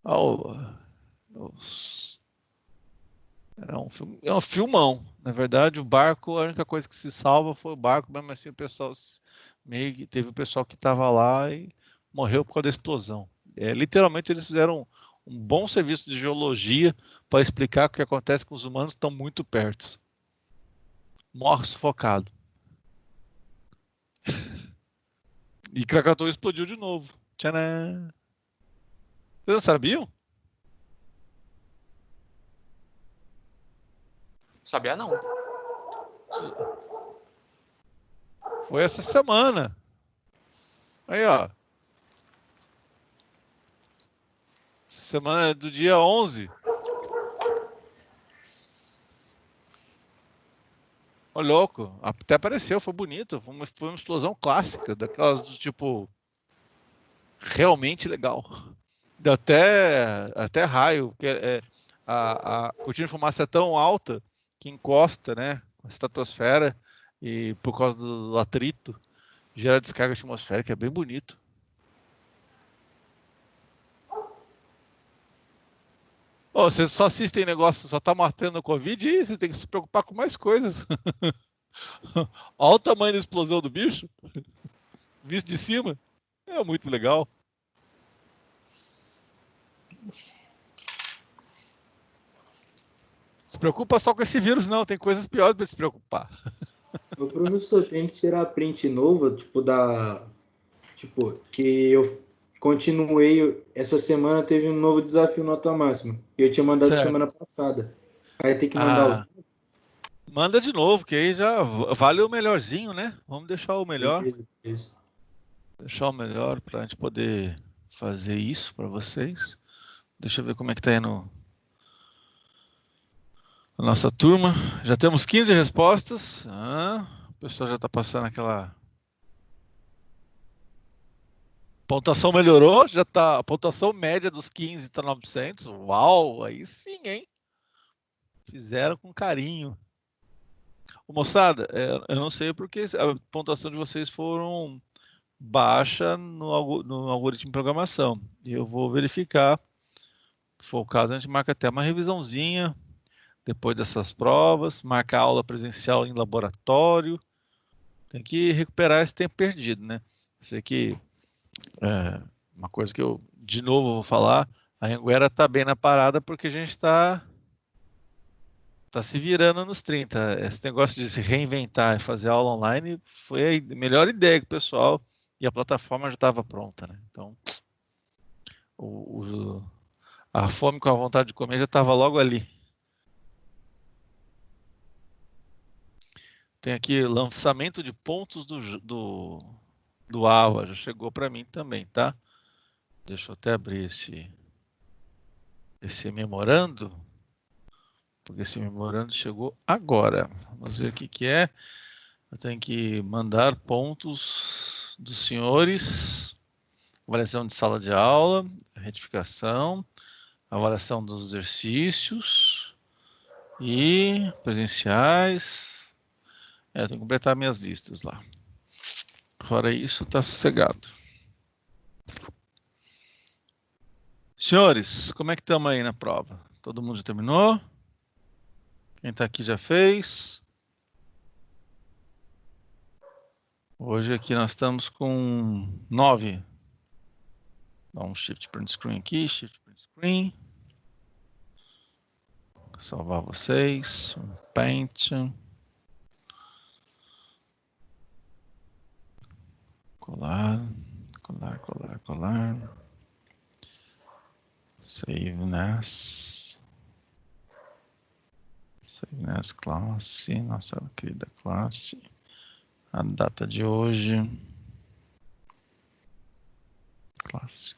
É um filmão. Na verdade, o barco, a única coisa que se salva foi o barco, mesmo assim o pessoal meio que teve o pessoal que estava lá e morreu por causa da explosão. Literalmente eles fizeram um bom serviço de geologia para explicar que o que acontece com os humanos estão muito perto. Morre sufocado. E Krakatoa explodiu de novo. Tcharam! Vocês não sabiam? Sabia não. Foi essa semana. Aí, ó. Semana do dia 11. Ô, louco. Até apareceu, foi bonito. Foi uma explosão clássica, daquelas do tipo. Realmente legal. Deu até raio. Porque a cortina de fumaça é tão alta que encosta, né? A estratosfera. E por causa do atrito, gera descarga atmosférica. É bem bonito. Ô, vocês só assistem negócio, só tá matando o Covid e você tem que se preocupar com mais coisas. Olha o tamanho da explosão do bicho. Visto de cima. É muito legal. Se preocupa só com esse vírus, não. Tem coisas piores para se preocupar. O professor tem que tirar print novo, que eu continuei, essa semana teve um novo desafio nota máxima. Eu tinha mandado Certo. semana passada. Aí tem que mandar os Ah, manda de novo, que aí já vale o melhorzinho, né? Vamos deixar o melhor. Beleza. Deixar o melhor para a gente poder fazer isso para vocês. Deixa eu ver como é que tá indo a nossa turma. Já temos 15 respostas. O pessoal já está passando aquela. Pontuação melhorou, já tá. A pontuação média dos 15 está 900. Uau, aí sim, hein? Fizeram com carinho. Ô, moçada, eu não sei porque a pontuação de vocês foram baixa no algoritmo de programação. E eu vou verificar. Se for o caso, a gente marca até uma revisãozinha depois dessas provas, marcar aula presencial em laboratório. Tem que recuperar esse tempo perdido, né? Sei que uma coisa que eu, de novo, vou falar, a Anguera está bem na parada porque a gente está se virando nos 30. Esse negócio de se reinventar e fazer aula online foi a melhor ideia do pessoal e a plataforma já estava pronta, né? Então, a fome com a vontade de comer já estava logo ali. Tem aqui lançamento de pontos do AVA, já chegou para mim também, tá? Deixa eu até abrir esse memorando, porque esse memorando chegou agora. Vamos ver o que é. Eu tenho que mandar pontos dos senhores, avaliação de sala de aula, retificação, avaliação dos exercícios e presenciais. Eu tenho que completar minhas listas lá. Fora isso, tá sossegado. Senhores, como é que estamos aí na prova? Todo mundo já terminou? Quem está aqui já fez? Hoje aqui nós estamos com 9. Dá um Shift Print Screen aqui, Shift Print Screen. Salvar vocês. Um Paint. Colar. Save nas. Save nas classe. Nossa querida classe. A data de hoje. Classe.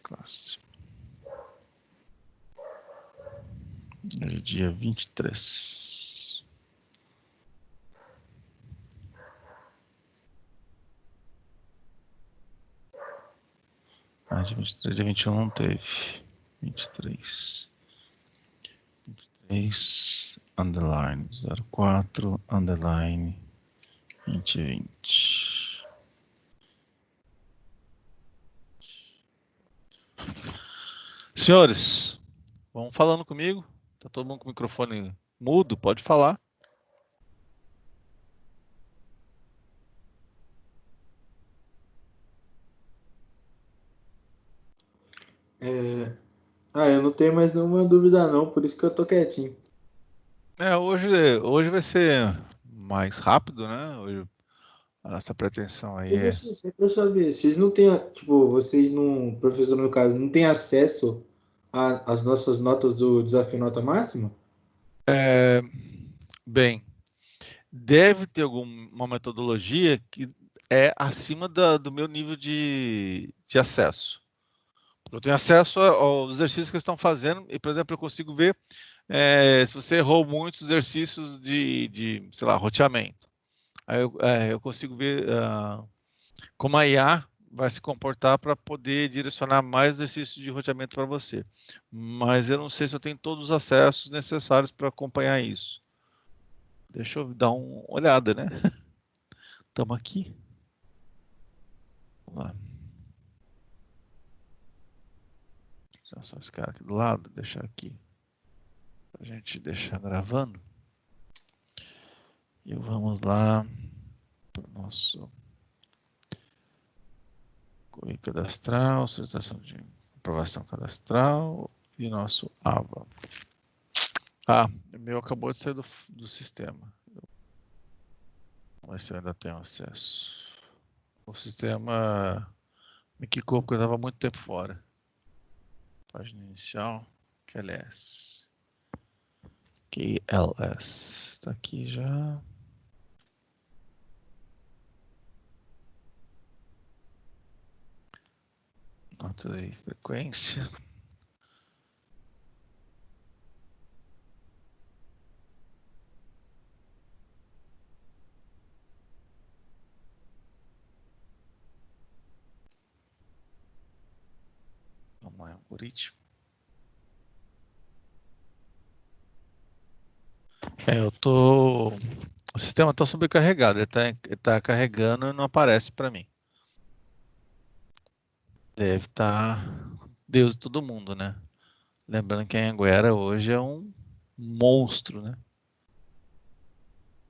Hoje é dia 23. Dia 23, dia 21 não teve. 23. Underline 04, underline 2020. Senhores, vão falando comigo. Tá todo mundo com o microfone mudo? Pode falar. Eu não tenho mais nenhuma dúvida não, por isso que eu tô quietinho. Hoje vai ser mais rápido, né? Hoje a nossa pretensão aí é... Só pra saber, vocês não têm, tipo, vocês não, professor no caso, não tem acesso às nossas notas do desafio nota máxima? Bem, deve ter alguma metodologia que é acima do meu nível de acesso. Eu tenho acesso aos exercícios que eles estão fazendo e, por exemplo, eu consigo ver se você errou muitos exercícios de sei lá, roteamento. Aí eu consigo ver como a IA vai se comportar para poder direcionar mais exercícios de roteamento para você. Mas eu não sei se eu tenho todos os acessos necessários para acompanhar isso. Deixa eu dar uma olhada, né? Estamos aqui. Vamos lá. Já só esse cara aqui do lado, deixar aqui. A gente deixar gravando. E vamos lá para o nosso GUI cadastral, solicitação de aprovação cadastral e nosso AVA. O meu acabou de sair do sistema. Vamos ver se eu ainda tenho acesso. O sistema me quicou porque eu estava muito tempo fora. Página inicial, QLS. Está aqui já. Nota de frequência. Vamos lá, algoritmo. O sistema está sobrecarregado, ele tá carregando e não aparece para mim. Deve estar Deus de todo mundo, né? Lembrando que a Anhanguera hoje é um monstro, né?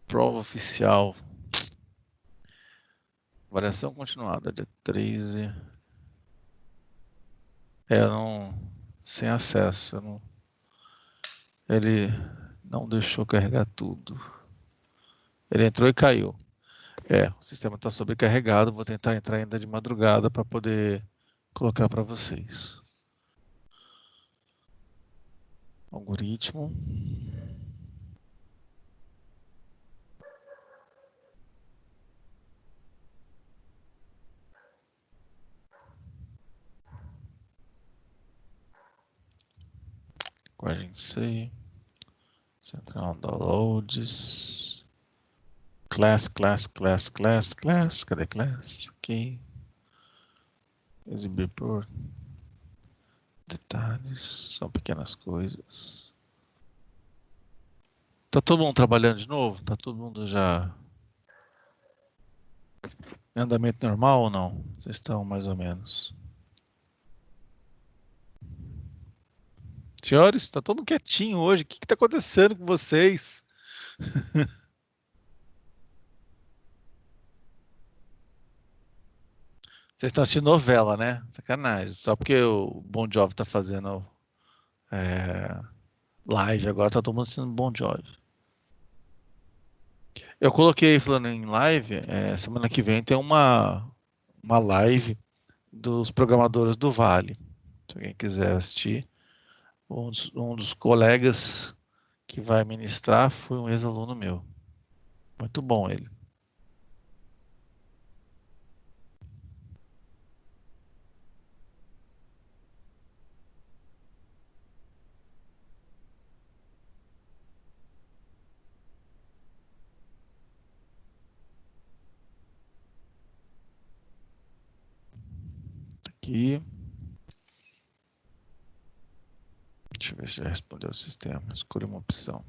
Prova oficial. Variação continuada, dia 13. Sem acesso. Ele não deixou carregar tudo. Ele entrou e caiu. O sistema está sobrecarregado. Vou tentar entrar ainda de madrugada para poder colocar para vocês. Algoritmo. Linguagem C. Central Downloads. Class. Cadê class? Ok. Exibir por detalhes. São pequenas coisas. Tá todo mundo trabalhando de novo? Tá todo mundo já em andamento normal ou não? Vocês estão mais ou menos. Senhores, tá todo mundo quietinho hoje. O que tá acontecendo com vocês? Vocês estão assistindo novela, né? Sacanagem. Só porque o Bon Jovi tá fazendo live agora, tá todo mundo assistindo Bon Jovi. Eu coloquei, falando em live, semana que vem tem uma live dos programadores do Vale. Se alguém quiser assistir, um dos colegas que vai ministrar foi um ex-aluno meu. Muito bom ele. Aqui. Deixa eu ver se já respondeu o sistema. Escolha uma opção.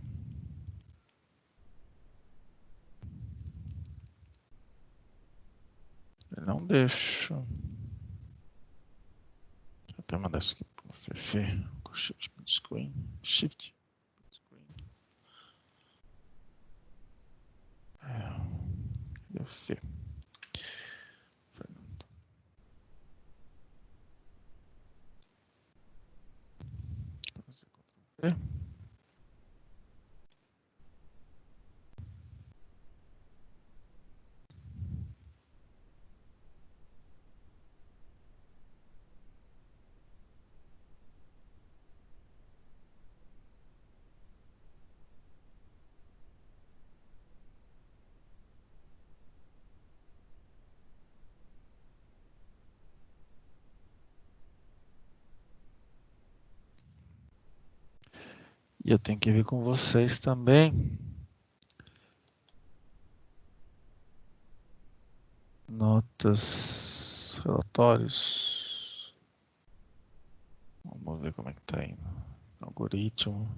Ele não deixa. Vou até mandar isso aqui para o Fefe. Shift screen. Shift screen. Fefe. E eu tenho que ver com vocês também. Notas, relatórios. Vamos ver como é que tá indo. Algoritmo.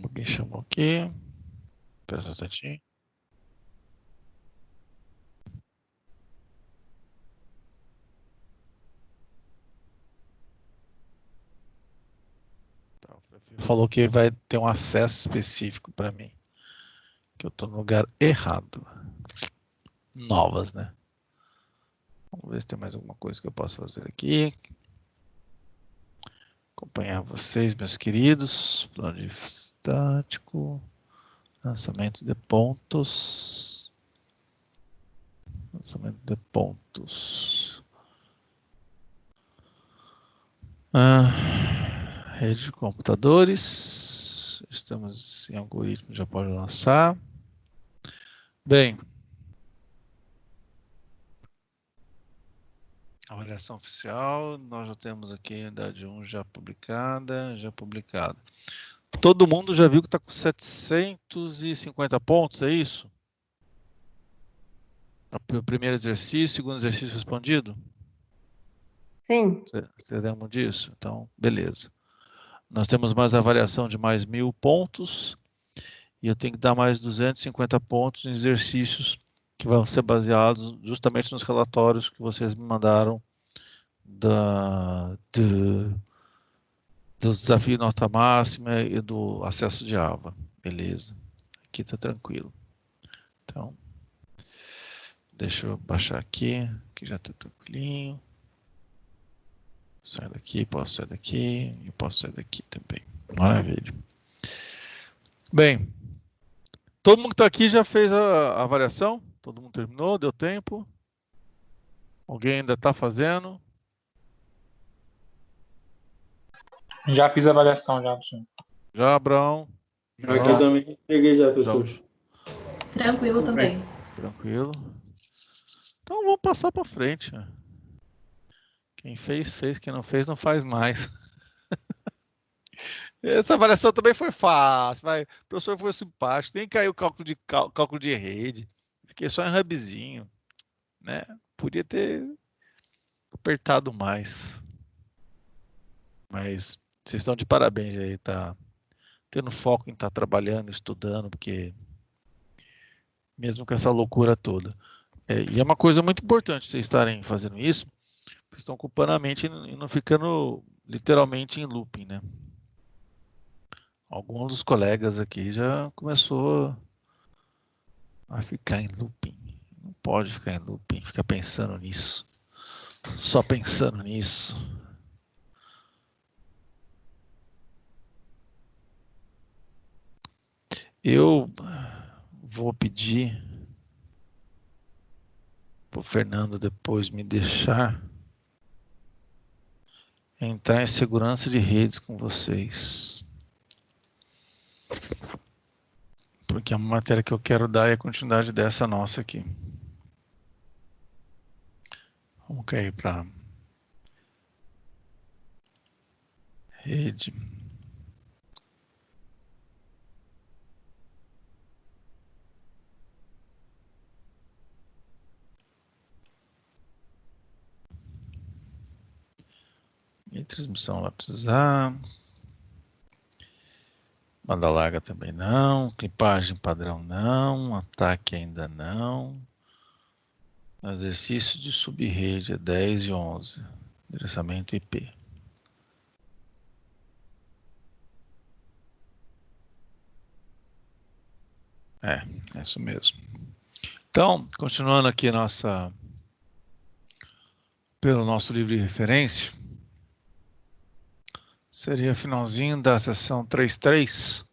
Alguém chamou aqui. Peça certinho. Tá, o Fefe falou que vai ter um acesso específico para mim. Que eu tô no lugar errado. Novas, né? Vamos ver se tem mais alguma coisa que eu posso fazer aqui. Acompanhar vocês, meus queridos. Plano de estático. Lançamento de pontos. Lançamento de pontos. Rede de computadores. Estamos em algoritmo, já pode lançar. Bem. Avaliação oficial. Nós já temos aqui a unidade 1 já publicada. Todo mundo já viu que está com 750 pontos, é isso? O primeiro exercício, segundo exercício respondido? Sim. Você lembra disso? Então, beleza. Nós temos mais avaliação de mais 1.000 pontos e eu tenho que dar mais 250 pontos em exercícios que vão ser baseados justamente nos relatórios que vocês me mandaram do desafio nota máxima e do acesso de Java. Beleza. Aqui está tranquilo. Então, deixa eu baixar aqui, que já está tranquilinho. Sai daqui, posso sair daqui e posso sair daqui também. Maravilha. Bem, todo mundo que está aqui já fez a avaliação? Todo mundo terminou? Deu tempo? Alguém ainda está fazendo? Já fiz a avaliação, já, professor. Já, Abraão? Aqui eu também peguei já, professor. Tranquilo também. Tranquilo. Então vamos passar para frente. Quem fez, fez. Quem não fez, não faz mais. Essa avaliação também foi fácil. O professor foi simpático. Nem caiu cálculo de rede. Fiquei só em hubzinho. Né? Podia ter apertado mais. Mas Vocês estão de parabéns aí, tá tendo foco em estar trabalhando, estudando, porque mesmo com essa loucura toda. E é uma coisa muito importante vocês estarem fazendo isso, porque estão ocupando a mente e não ficando literalmente em looping, né? Alguns dos colegas aqui já começou a ficar em looping. Não pode ficar em looping, ficar pensando nisso. Só pensando nisso. Eu vou pedir para o Fernando depois me deixar entrar em segurança de redes com vocês. Porque a matéria que eu quero dar é a continuidade dessa nossa aqui. Vamos cair para rede. E transmissão vai precisar. Banda larga também não. Clipagem padrão não. Ataque ainda não. Exercício de subrede é 10 e 11. Endereçamento IP. É isso mesmo. Então, continuando aqui pelo nosso livro de referência, seria finalzinho da seção 3.3,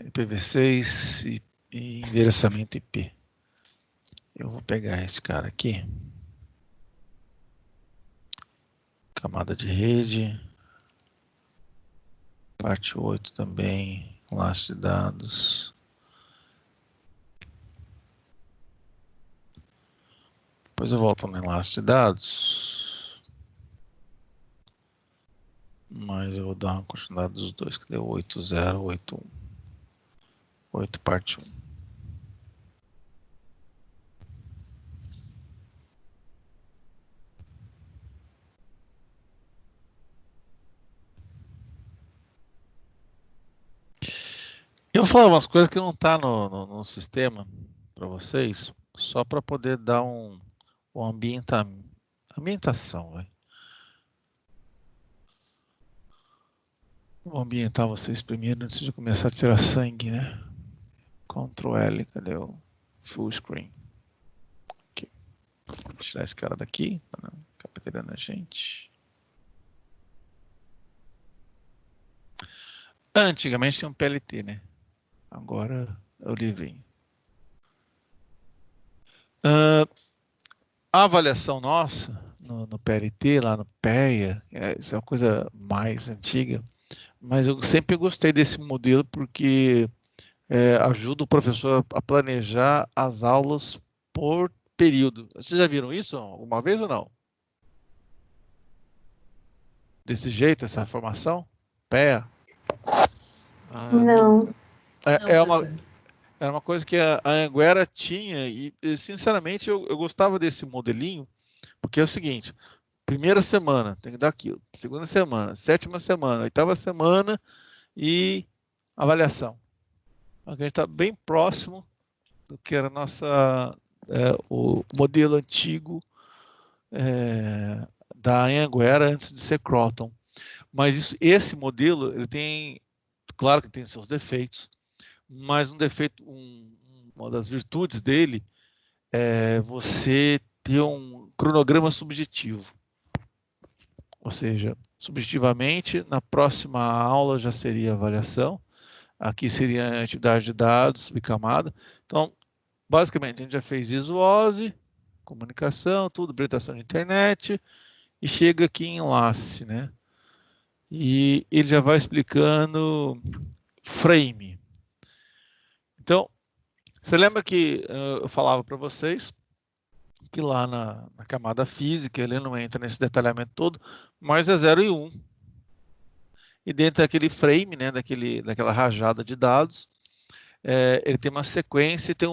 IPv6 e endereçamento IP. Eu vou pegar esse cara aqui. Camada de rede. Parte 8 também. Laço de dados. Depois eu volto no enlace de dados. Mas eu vou dar uma continuidade dos dois, que deu 8.0, 8 parte 1. Eu vou falar umas coisas que não tá no sistema para vocês, só para poder dar uma ambientação, vai. Vou ambientar vocês primeiro antes de começar a tirar sangue, né? Ctrl L, cadê o full screen? Aqui. Vou tirar esse cara daqui, para não ficar pedrando a gente. Antigamente tinha um PLT, né? Agora é o livrinho. A avaliação nossa no PLT, lá no PEA, isso é uma coisa mais antiga, mas eu sempre gostei desse modelo porque ajuda o professor a planejar as aulas por período. Vocês já viram isso alguma vez ou não? Desse jeito, essa formação? PEA? Não. Era uma coisa que a Anhanguera tinha e sinceramente, eu gostava desse modelinho, porque é o seguinte, primeira semana tem que dar aquilo, segunda semana, sétima semana, oitava semana e avaliação. A gente está bem próximo do que era o modelo antigo da Anhanguera antes de ser Croton. Mas esse modelo, ele tem, claro que tem seus defeitos, mas uma das virtudes dele é você ter um cronograma subjetivo. Ou seja, subjetivamente, na próxima aula já seria avaliação, aqui seria a entidade de dados, subcamada. Então, basicamente, a gente já fez visuose, comunicação, tudo, habilitação de internet, e chega aqui em enlace, né? E ele já vai explicando frame. Então, você lembra que eu falava para vocês que lá na camada física ele não entra nesse detalhamento todo, mas é 0 e 1. E dentro daquele frame, né, daquela rajada de dados, ele tem uma sequência e tem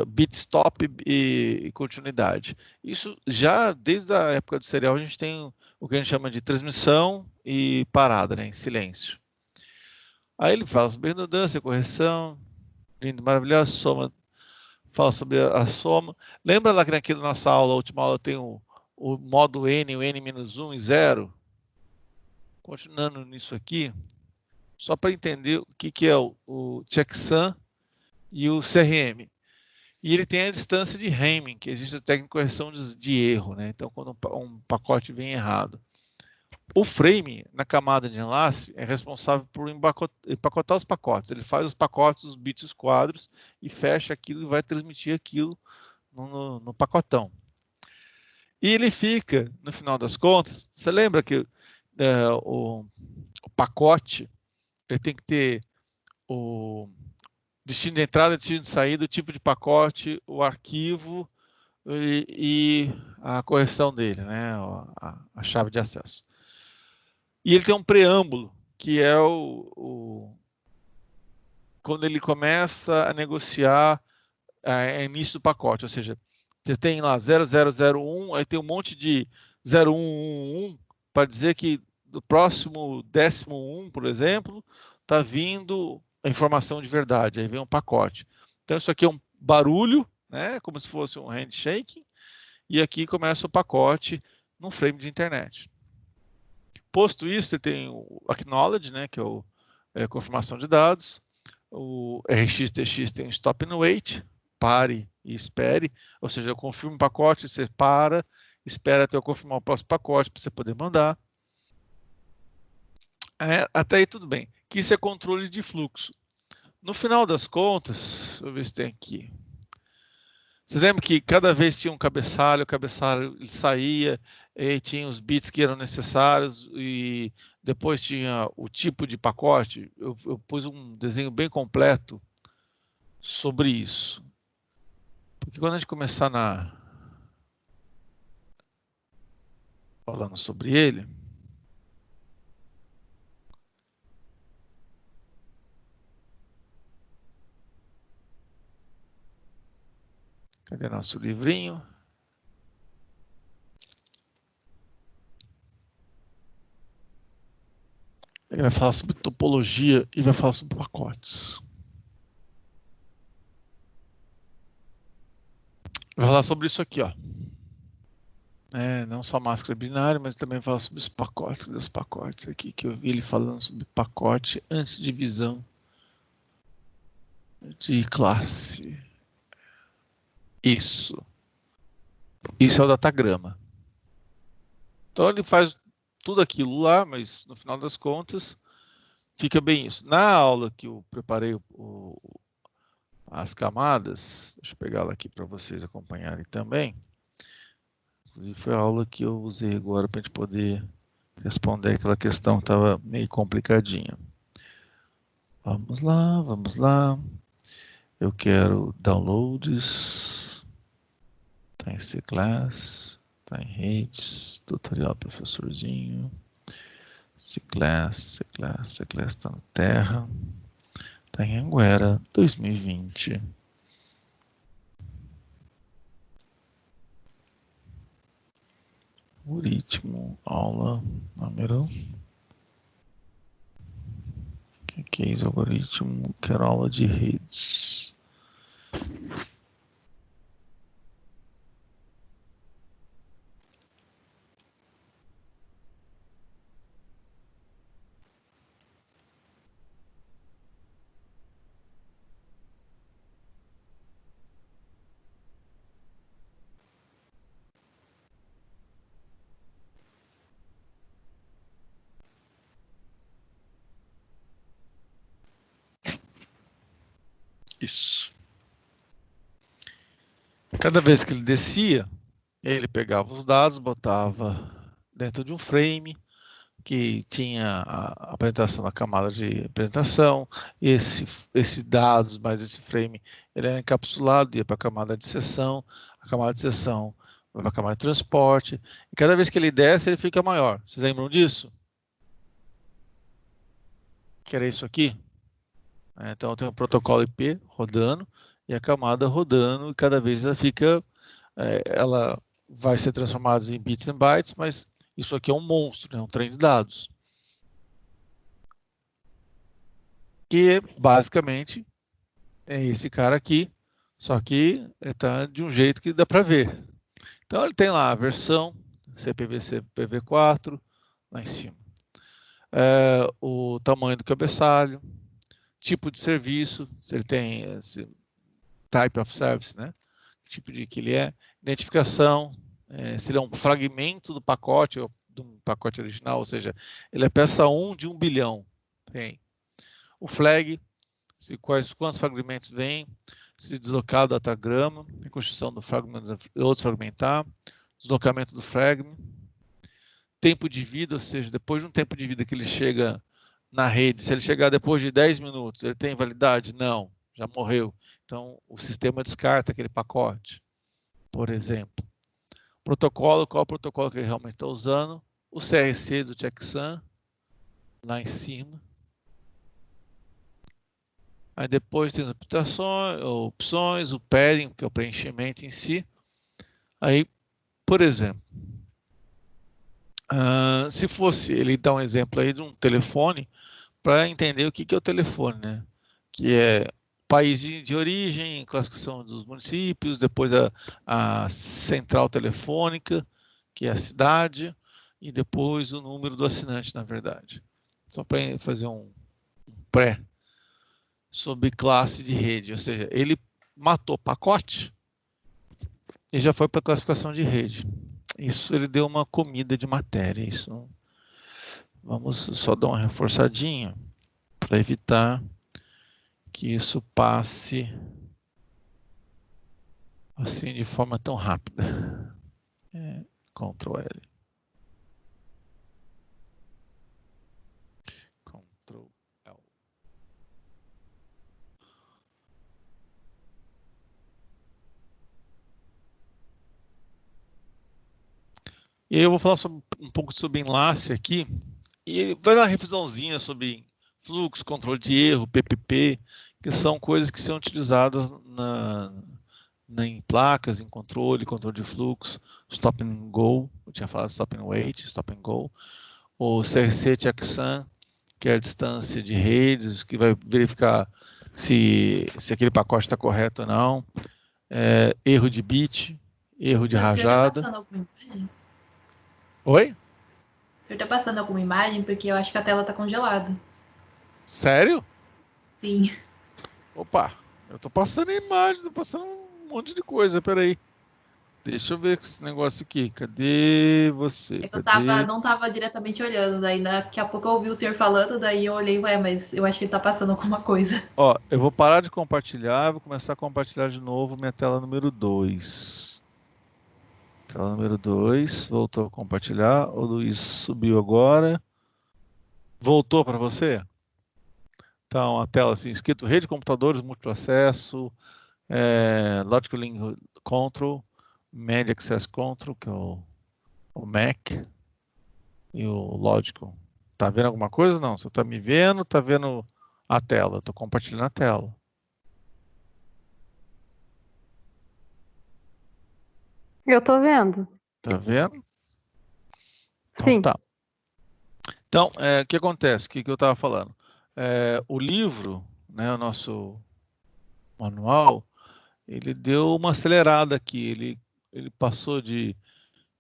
bit stop e continuidade. Isso já desde a época do serial a gente tem o que a gente chama de transmissão e parada, né, em silêncio. Aí ele fala sobre redundância, correção, lindo, maravilhoso, soma, fala sobre a soma. Lembra lá que naquela nossa aula, a última aula, tem o modo N, o N-1 e 0? Continuando nisso aqui, só para entender o que é o checksum e o CRM. E ele tem a distância de Hamming, que existe a técnica de correção de erro, né? Então, quando um pacote vem errado. O frame, na camada de enlace, é responsável por empacotar os pacotes. Ele faz os pacotes, os bits, os quadros, e fecha aquilo e vai transmitir aquilo no pacotão. E ele fica, no final das contas, você lembra que o pacote ele tem que ter o destino de entrada, destino de saída, o tipo de pacote, o arquivo e a correção dele, né? A chave de acesso. E ele tem um preâmbulo, que é quando ele começa a negociar início do pacote, ou seja, você tem lá 0001, aí tem um monte de 0111 para dizer que do próximo 10º, por exemplo, está vindo a informação de verdade, aí vem um pacote. Então isso aqui é um barulho, né, como se fosse um handshake, e aqui começa o pacote num frame de internet. Posto isso, você tem o acknowledge, né, que é a confirmação de dados, o RxTX tem um stop and wait, pare e espere, ou seja, eu confirmo o pacote, você para, espera até eu confirmar o próximo pacote para você poder mandar. Até aí tudo bem, que isso é controle de fluxo. No final das contas, deixa eu ver se tem aqui. Vocês lembram que cada vez tinha um cabeçalho, o cabeçalho saía, e tinha os bits que eram necessários, e depois tinha o tipo de pacote. Eu pus um desenho bem completo sobre isso. Porque quando a gente começar falando sobre ele, cadê nosso livrinho? Ele vai falar sobre topologia e vai falar sobre pacotes. Vai falar sobre isso aqui, ó. Não só máscara binária, mas também fala sobre os pacotes. Os pacotes aqui, que eu vi ele falando sobre pacote antes de divisão de classe. Isso é o datagrama. Então ele faz tudo aquilo lá, mas no final das contas fica bem isso. Na aula que eu preparei as camadas, deixa eu pegar ela aqui para vocês acompanharem também. Inclusive foi a aula que eu usei agora para a gente poder responder aquela questão que estava meio complicadinha. Vamos lá, vamos lá. Eu quero downloads. Está em C-Class. Está em redes. Tutorial professorzinho. C-Class está no Terra. Está em Anguera 2020. Algoritmo, aula, número. O que é isso, algoritmo? Quero aula de redes. Isso. Cada vez que ele descia, ele pegava os dados, botava dentro de um frame que tinha a apresentação da camada de apresentação, esses dados mais esse frame, ele era encapsulado, ia para a camada de sessão, a camada de sessão vai para a camada de transporte, e cada vez que ele desce, ele fica maior. Vocês lembram disso? Que era isso aqui? Então, eu tenho um protocolo IP rodando, e a camada rodando, e cada vez ela vai ser transformada em bits e bytes, mas isso aqui é um monstro, né? Um trem de dados. Que basicamente é esse cara aqui, só que ele está de um jeito que dá para ver. Então ele tem lá a versão CPV, CPV4 lá em cima. O tamanho do cabeçalho, tipo de serviço, se ele tem esse type of service, né? Tipo de que ele é, identificação, se ele é um fragmento do pacote, ou do pacote original, ou seja, ele é peça 1 de 1 bilhão. Tem o flag, quantos fragmentos vêm, se deslocar o datagrama, reconstrução do fragmento e outros fragmentar, deslocamento do fragment, tempo de vida, ou seja, depois de um tempo de vida que ele chega na rede, se ele chegar depois de 10 minutos, ele tem validade? Não, já morreu. Então, o sistema descarta aquele pacote, por exemplo. Protocolo, qual é o protocolo que ele realmente está usando? O CRC do checksum, lá em cima. Aí depois tem as opções, o padding, que é o preenchimento em si. Aí, por exemplo, se fosse, ele dá um exemplo aí de um telefone, para entender o que é o telefone, né? Que é país de origem, classificação dos municípios, depois a central telefônica, que é a cidade, e depois o número do assinante, na verdade. Só para fazer um pré sobre classe de rede, ou seja, ele matou pacote e já foi para a classificação de rede. Isso ele deu uma comida de matéria. Isso vamos só dar uma reforçadinha para evitar que isso passe assim de forma tão rápida. Ctrl L. Ctrl L. E aí eu vou falar um pouco sobre enlace aqui. E vai dar uma revisãozinha sobre fluxo, controle de erro, PPP, que são coisas que são utilizadas em placas, em controle de fluxo, stop and go, eu tinha falado stop and wait, stop and go, o CRC checksum, que é a distância de redes, que vai verificar se aquele pacote está correto ou não, erro de bit, erro de rajada. Você tá passando alguma imagem? Oi? Você tá passando alguma imagem? Porque eu acho que a tela tá congelada. Sério? Sim. Opa, eu tô passando imagens, tô passando um monte de coisa, peraí. Deixa eu ver esse negócio aqui. Cadê você? É que eu Cadê? não tava diretamente olhando, daí daqui a pouco eu ouvi o senhor falando, daí eu olhei, mas eu acho que ele tá passando alguma coisa. Ó, eu vou parar de compartilhar, vou começar a compartilhar de novo minha tela número 2. Tela número 2, voltou a compartilhar. O Luiz subiu agora. Voltou para você? Então, a tela assim, escrito rede de computadores, multiprocesso, Logical Link Control, Media Access Control, que é o MAC, e o Logical. Tá vendo alguma coisa? Não, você tá me vendo, tá vendo a tela. Tô compartilhando a tela. Eu tô vendo. Tá vendo? Então, Sim. tá. Então, o que acontece? O que eu estava falando? O livro, né, o nosso manual, ele deu uma acelerada aqui. Ele passou de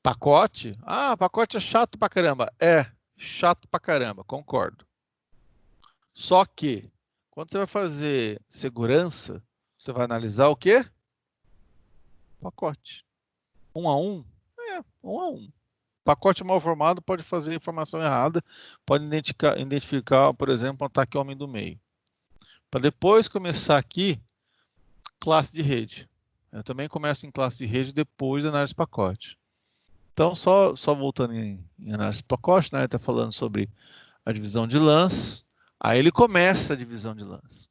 pacote. Ah, pacote é chato pra caramba. É, chato pra caramba, concordo. Só que, quando você vai fazer segurança, você vai analisar o quê? Pacote. Um a um? Um a um. Pacote mal formado pode fazer informação errada, pode identificar, por exemplo, um ataque homem do meio. Para depois começar aqui, classe de rede. Eu também começo em classe de rede depois da análise de pacote. Então, só voltando em análise de pacote, né, ele está falando sobre a divisão de LANs, aí ele começa a divisão de LANs.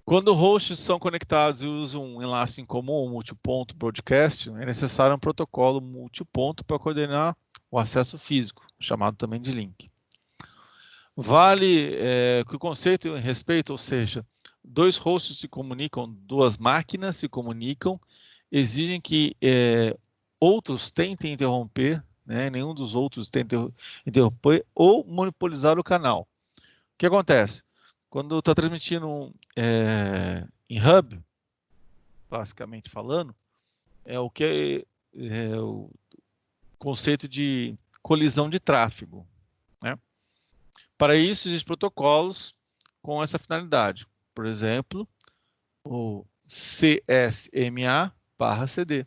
Quando hosts são conectados e usam um enlace em comum, um multiponto broadcast, é necessário um protocolo multiponto para coordenar o acesso físico, chamado também de link. Vale que o conceito em respeito, ou seja, dois hosts se comunicam, duas máquinas se comunicam, exigem que outros tentem interromper, né, nenhum dos outros tenta interromper ou monopolizar o canal. O que acontece? Quando está transmitindo em hub, basicamente falando, é o que é o conceito de colisão de tráfego, né? Para isso, existem protocolos com essa finalidade. Por exemplo, o CSMA/CD.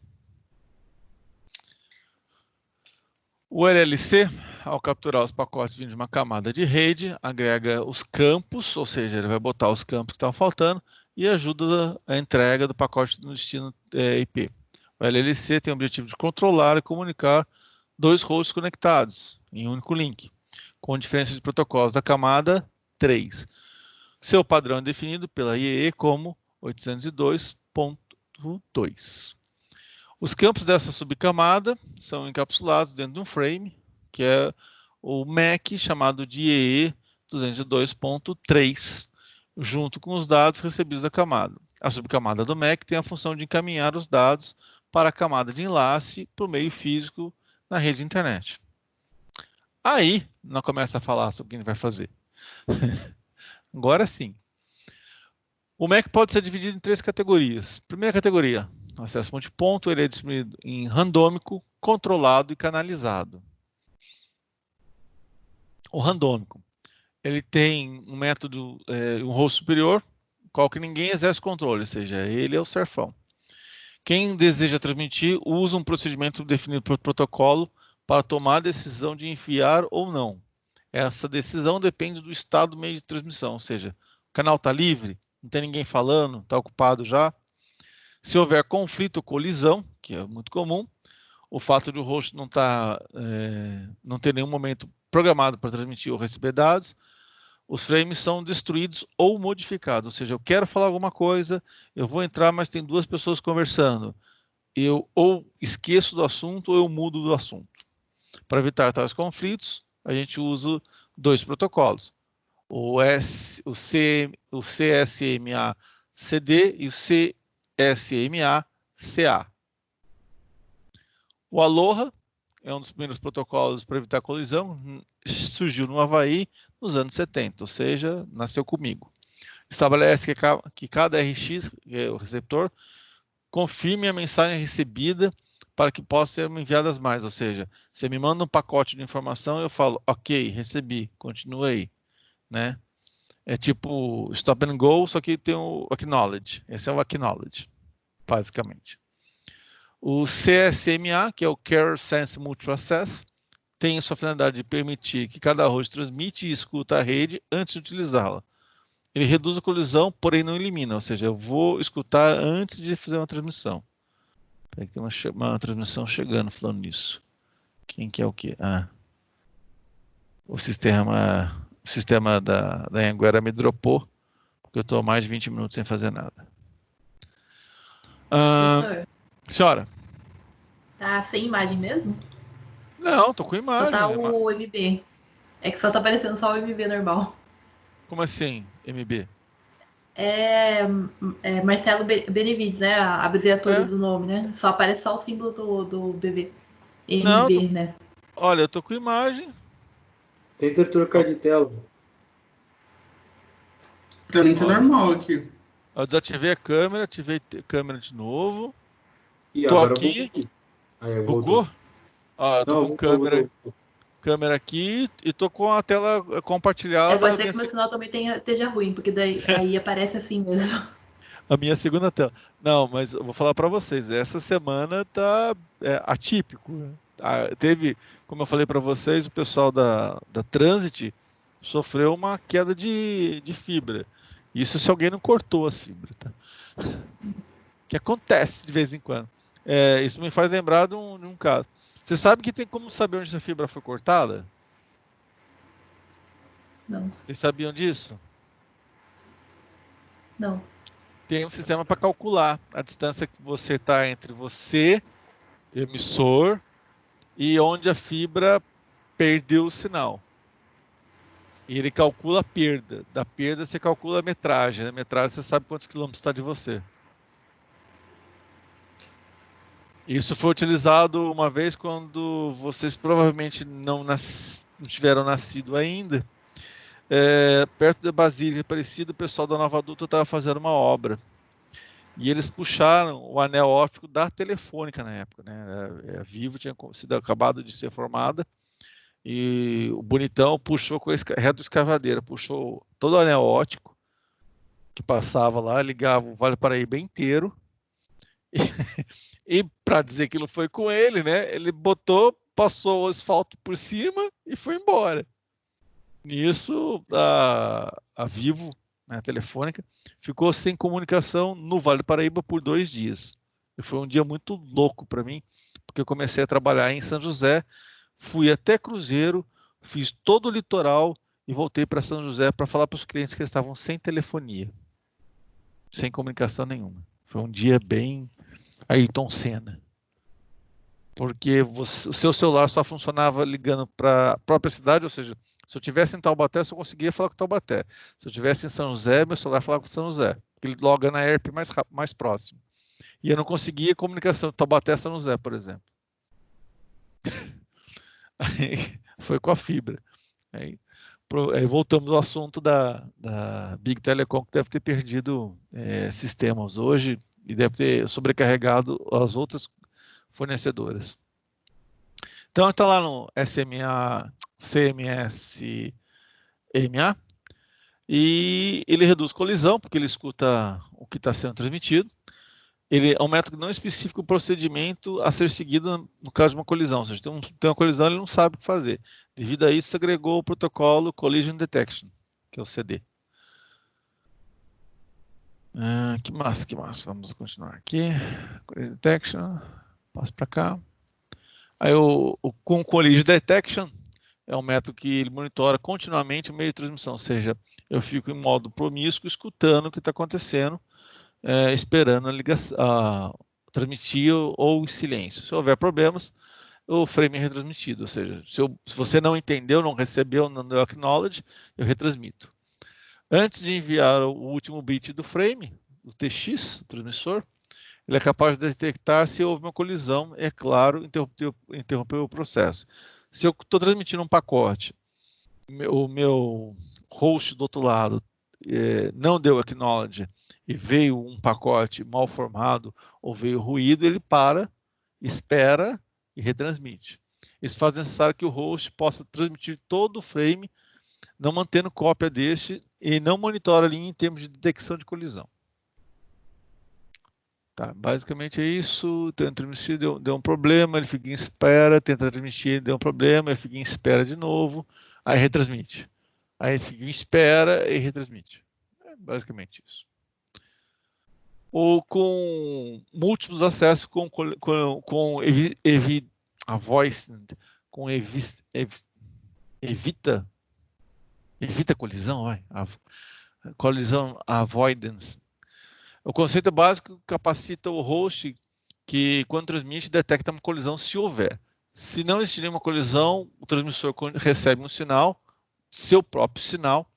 O LLC, ao capturar os pacotes vindo de uma camada de rede, agrega os campos, ou seja, ele vai botar os campos que estão faltando e ajuda a entrega do pacote no destino IP. O LLC tem o objetivo de controlar e comunicar dois hosts conectados em um único link, com diferença de protocolos da camada 3. Seu padrão é definido pela IEE como 802.2. Os campos dessa subcamada são encapsulados dentro de um frame, que é o MAC chamado de IEE 202.3, junto com os dados recebidos da camada. A subcamada do MAC tem a função de encaminhar os dados para a camada de enlace por meio físico na rede de internet. Aí, nós começa a falar sobre o que a gente vai fazer. Agora sim. O MAC pode ser dividido em 3 categorias. Primeira categoria, o acesso multiponto, ele é distribuído em randômico, controlado e canalizado. O randômico, ele tem um método, um host superior, qual que ninguém exerce controle, ou seja, ele é o serfão. Quem deseja transmitir usa um procedimento definido por protocolo para tomar a decisão de enviar ou não. Essa decisão depende do estado do meio de transmissão, ou seja, o canal está livre, não tem ninguém falando, está ocupado já. Se houver conflito ou colisão, que é muito comum, o fato de o host não ter nenhum momento programado para transmitir ou receber dados, os frames são destruídos ou modificados. Ou seja, eu quero falar alguma coisa, eu vou entrar, mas tem 2 pessoas conversando. Eu ou esqueço do assunto ou eu mudo do assunto. Para evitar tais conflitos, a gente usa 2 protocolos. O CSMA-CD e o CSMA-CA. O Aloha é um dos primeiros protocolos para evitar colisão, surgiu no Havaí nos anos 70, ou seja, nasceu comigo. Estabelece que cada RX, que é o receptor, confirme a mensagem recebida para que possa ser enviadas mais, ou seja, você me manda um pacote de informação, eu falo, ok, recebi, continua aí, né? É tipo stop and go, só que tem o acknowledge, esse é o acknowledge, basicamente. O CSMA, que é o Carrier Sense Multiple Access, tem a sua finalidade de permitir que cada host transmite e escuta a rede antes de utilizá-la. Ele reduz a colisão, porém não elimina, ou seja, eu vou escutar antes de fazer uma transmissão. Tem uma transmissão chegando falando nisso. Quem que é o quê? O sistema da Anguera me dropou, porque eu estou há mais de 20 minutos sem fazer nada. Professor, Senhora? tá sem imagem mesmo? Não, tô com imagem. Só tá o MB. É que só tá aparecendo só o MB normal. Como assim, MB? É Marcelo Benevides, né? A abreviatura do nome, né? Só aparece só o símbolo do BB. MB, Não, né? Olha, eu tô com imagem. Tenta trocar de tela. Pra mim tá normal aqui. Eu desativei a câmera, ativei a câmera de novo. E Tô agora aqui. Aí, Bugou? Ó, eu tô com voltou. câmera aqui e tô com a tela compartilhada. Pode ser que o meu sinal também esteja ruim, porque daí aí aparece assim mesmo. A minha segunda tela. Não, mas eu vou falar para vocês, essa semana tá atípico. Né? Teve, como eu falei para vocês, o pessoal da Transit sofreu uma queda de fibra. Isso se alguém não cortou as fibras, tá? Que acontece de vez em quando. Isso me faz lembrar de um caso. Você sabe que tem como saber onde essa fibra foi cortada? Não. Vocês sabiam disso? Não. Tem um sistema para calcular a distância que você está entre você, emissor, e onde a fibra perdeu o sinal. E ele calcula a perda. Da perda você calcula a metragem. A metragem você sabe quantos quilômetros está de você. Isso foi utilizado uma vez quando vocês provavelmente não tiveram nascido ainda. Perto da Basílica Aparecida, o pessoal da Nova Dutra estava fazendo uma obra. E eles puxaram o anel óptico da Telefônica na época, né? A Vivo tinha sido acabado de ser formada e o bonitão puxou com a retroescavadeira, puxou todo o anel óptico que passava lá, ligava o Vale do Paraíba inteiro. E para dizer que não foi com ele, né? Ele passou o asfalto por cima e foi embora. Nisso, a Vivo, né, a Telefônica, ficou sem comunicação no Vale do Paraíba por 2 dias. E foi um dia muito louco para mim, porque eu comecei a trabalhar em São José, fui até Cruzeiro, fiz todo o litoral e voltei para São José para falar para os clientes que eles estavam sem telefonia, sem comunicação nenhuma. Foi um dia bem Ayrton Senna. Porque o seu celular só funcionava ligando para a própria cidade, ou seja, se eu estivesse em Taubaté, eu só conseguia falar com Taubaté. Se eu estivesse em São José, meu celular falava com São José, porque ele loga na ERP mais próximo. E eu não conseguia comunicação de Taubaté a São José, por exemplo. Aí, foi com a fibra. Aí voltamos ao assunto da Big Telecom, que deve ter perdido sistemas hoje e deve ter sobrecarregado as outras fornecedoras. Então está lá no CMS-MA e ele reduz colisão, porque ele escuta o que está sendo transmitido. Ele é um método não específico o procedimento a ser seguido no caso de uma colisão. Ou seja, tem uma colisão, ele não sabe o que fazer. Devido a isso, se agregou o protocolo Collision Detection, que é o CD. Que massa. Vamos continuar aqui. Collision Detection. Passo para cá. Aí com o Collision Detection, é um método que ele monitora continuamente o meio de transmissão. Ou seja, eu fico em modo promíscuo, escutando o que está acontecendo, esperando a ligação, transmitir ou em silêncio. Se houver problemas, o frame é retransmitido. Ou seja, se você não entendeu, não recebeu, não deu acknowledge, eu retransmito. Antes de enviar o último bit do frame, o TX, o transmissor, ele é capaz de detectar se houve uma colisão, é claro, interromper o processo. Se eu estou transmitindo um pacote, o meu host do outro lado não deu acknowledge e veio um pacote mal formado ou veio ruído, ele espera e retransmite. Isso faz necessário que o host possa transmitir todo o frame, não mantendo cópia deste e não monitora ali em termos de detecção de colisão. Tá, basicamente é isso. Tenta transmitir, deu um problema, ele fica em espera, tenta transmitir, deu um problema, ele fica em espera de novo, aí retransmite. Aí fica em espera e retransmite. É basicamente isso. Ou com múltiplos acessos evita colisão, colisão avoidance. O conceito básico capacita o host que, quando transmite, detecta uma colisão se houver. Se não existir nenhuma colisão, o transmissor recebe um sinal, seu próprio sinal.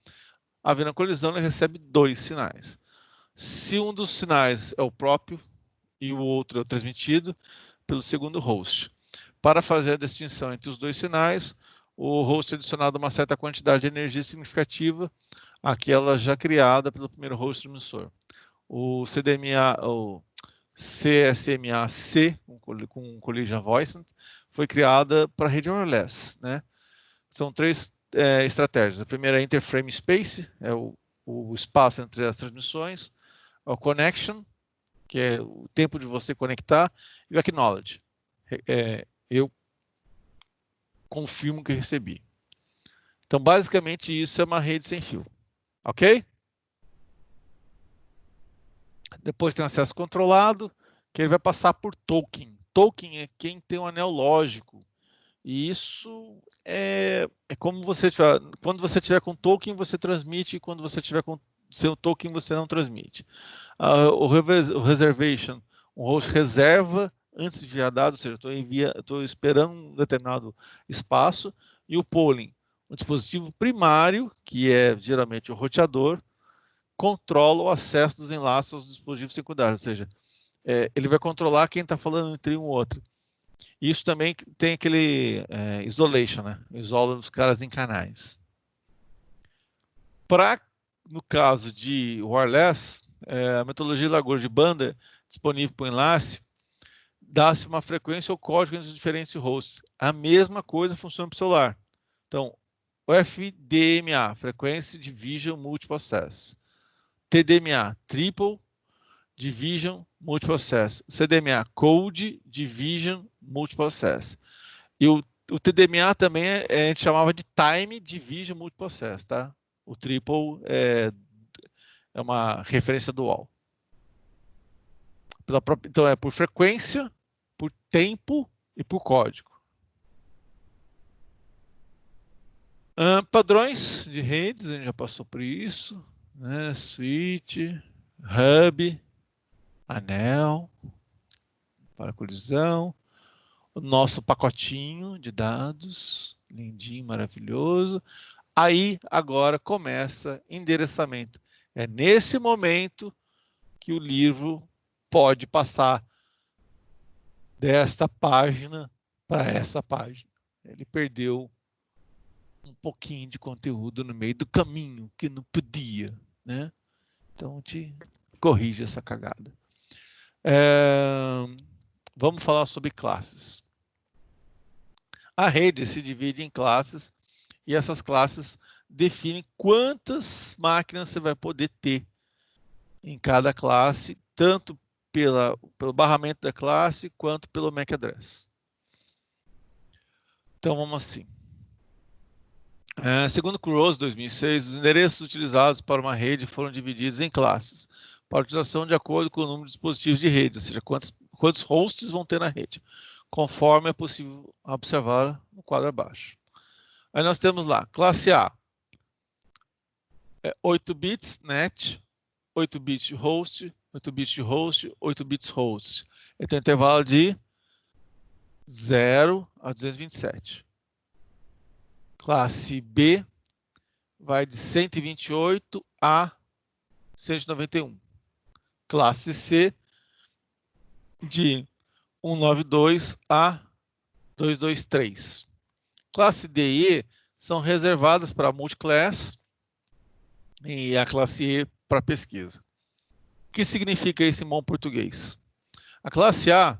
Havendo colisão, ele recebe 2 sinais. Se um dos sinais é o próprio e o outro é o transmitido pelo segundo host. Para fazer a distinção entre os 2 sinais, o host é adicionado uma certa quantidade de energia significativa àquela já criada pelo primeiro host transmissor. O CDMA, o CSMA-C, com Collision Avoidance, foi criada para rede wireless, né? São 3 estratégias. A primeira é interframe space, é o espaço entre as transmissões. O connection, que é o tempo de você conectar, e o acknowledge. Eu confirmo que recebi. Então, basicamente, isso é uma rede sem fio. Ok? Depois tem acesso controlado, que ele vai passar por token. Token é quem tem um anel lógico. E isso é como você tiver. Quando você tiver com token, você transmite. E quando você tiver com seu token, você não transmite. O reservation, o host reserva antes de enviar dados, ou seja, estou esperando um determinado espaço. E o polling, O dispositivo primário, que é geralmente o roteador, controla o acesso dos enlaces aos dispositivos secundários, ou seja, ele vai controlar quem está falando entre um e outro. Isso também tem aquele isolation, né? Isola os caras em canais. No caso de wireless, a metodologia Lagrange de banda disponível para o enlace dá-se uma frequência ou código entre os diferentes hosts. A mesma coisa funciona para o celular. Então, o FDMA, Frequency Division Multiple Access. TDMA, Triple Division Multiple Access. CDMA, Code Division Multiple Access. E o TDMA também a gente chamava de Time Division Multiple Access, tá? O Triple é uma referência dual. Então, é por frequência, por tempo e por código. Padrões de redes, a gente já passou por isso, né? Switch, hub, anel, para colisão, o nosso pacotinho de dados, lindinho, maravilhoso. Aí, agora, começa endereçamento. É nesse momento que o livro pode passar desta página para essa página. Ele perdeu um pouquinho de conteúdo no meio do caminho, que não podia, né? Então, te corrige essa cagada. Vamos falar sobre classes. A rede se divide em classes e essas classes definem quantas máquinas você vai poder ter em cada classe, tanto pelo barramento da classe quanto pelo MAC address. Então, vamos assim. Segundo Kurose, 2006, os endereços utilizados para uma rede foram divididos em classes, para utilização de acordo com o número de dispositivos de rede, ou seja, quantos hosts vão ter na rede, conforme é possível observar no quadro abaixo. Aí nós temos lá, classe A, 8 bits net, 8 bits de host, 8 bits de host, 8 bits host. Ele tem um intervalo de 0 a 227. Classe B vai de 128 a 191. Classe C de 192 a 223. Classe D e E são reservadas para multiclass e a classe E para pesquisa. O que significa isso em bom português? A classe A,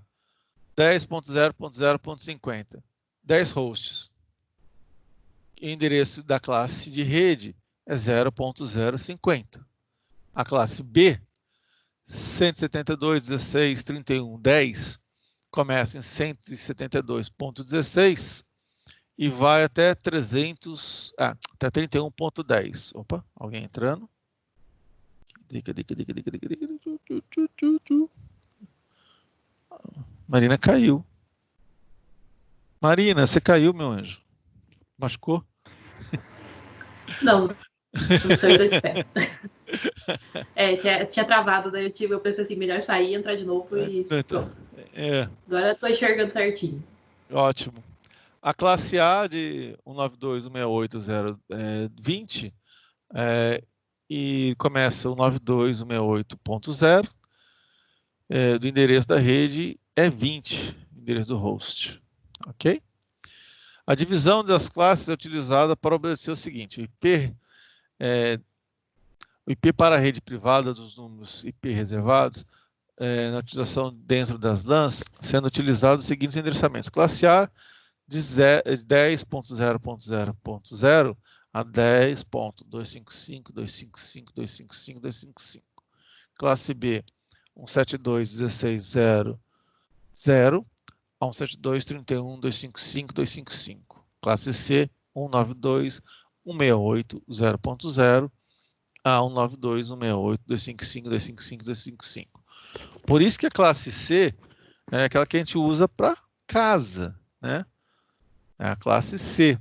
10.0.0.50, 10 hosts. O endereço da classe de rede é 0.050. A classe B, 172.16.31.10, começa em 172.16 e vai até 31.10. Opa, alguém entrando? Marina caiu. Marina, você caiu, meu anjo. Machucou? Não saiu de pé. Tinha travado, daí eu pensei assim, melhor sair, entrar de novo e pronto. Agora eu tô enxergando certinho. Ótimo. A classe A de 192.168.0.20 e começa o 92.168.0 do endereço da rede é 20, endereço do host. Ok? A divisão das classes é utilizada para obedecer o seguinte: o IP para a rede privada dos números IP reservados, na utilização dentro das LANs, sendo utilizados os seguintes endereçamentos. Classe A de 10.0.0.0.0 a 10.255.255.255.255. Classe B, 172.16.0.0 a 172.31.255.255. Classe C, 192.168.0.0 a 192.168.255.255.255. Por isso que a classe C é aquela que a gente usa para casa, né? É a classe C.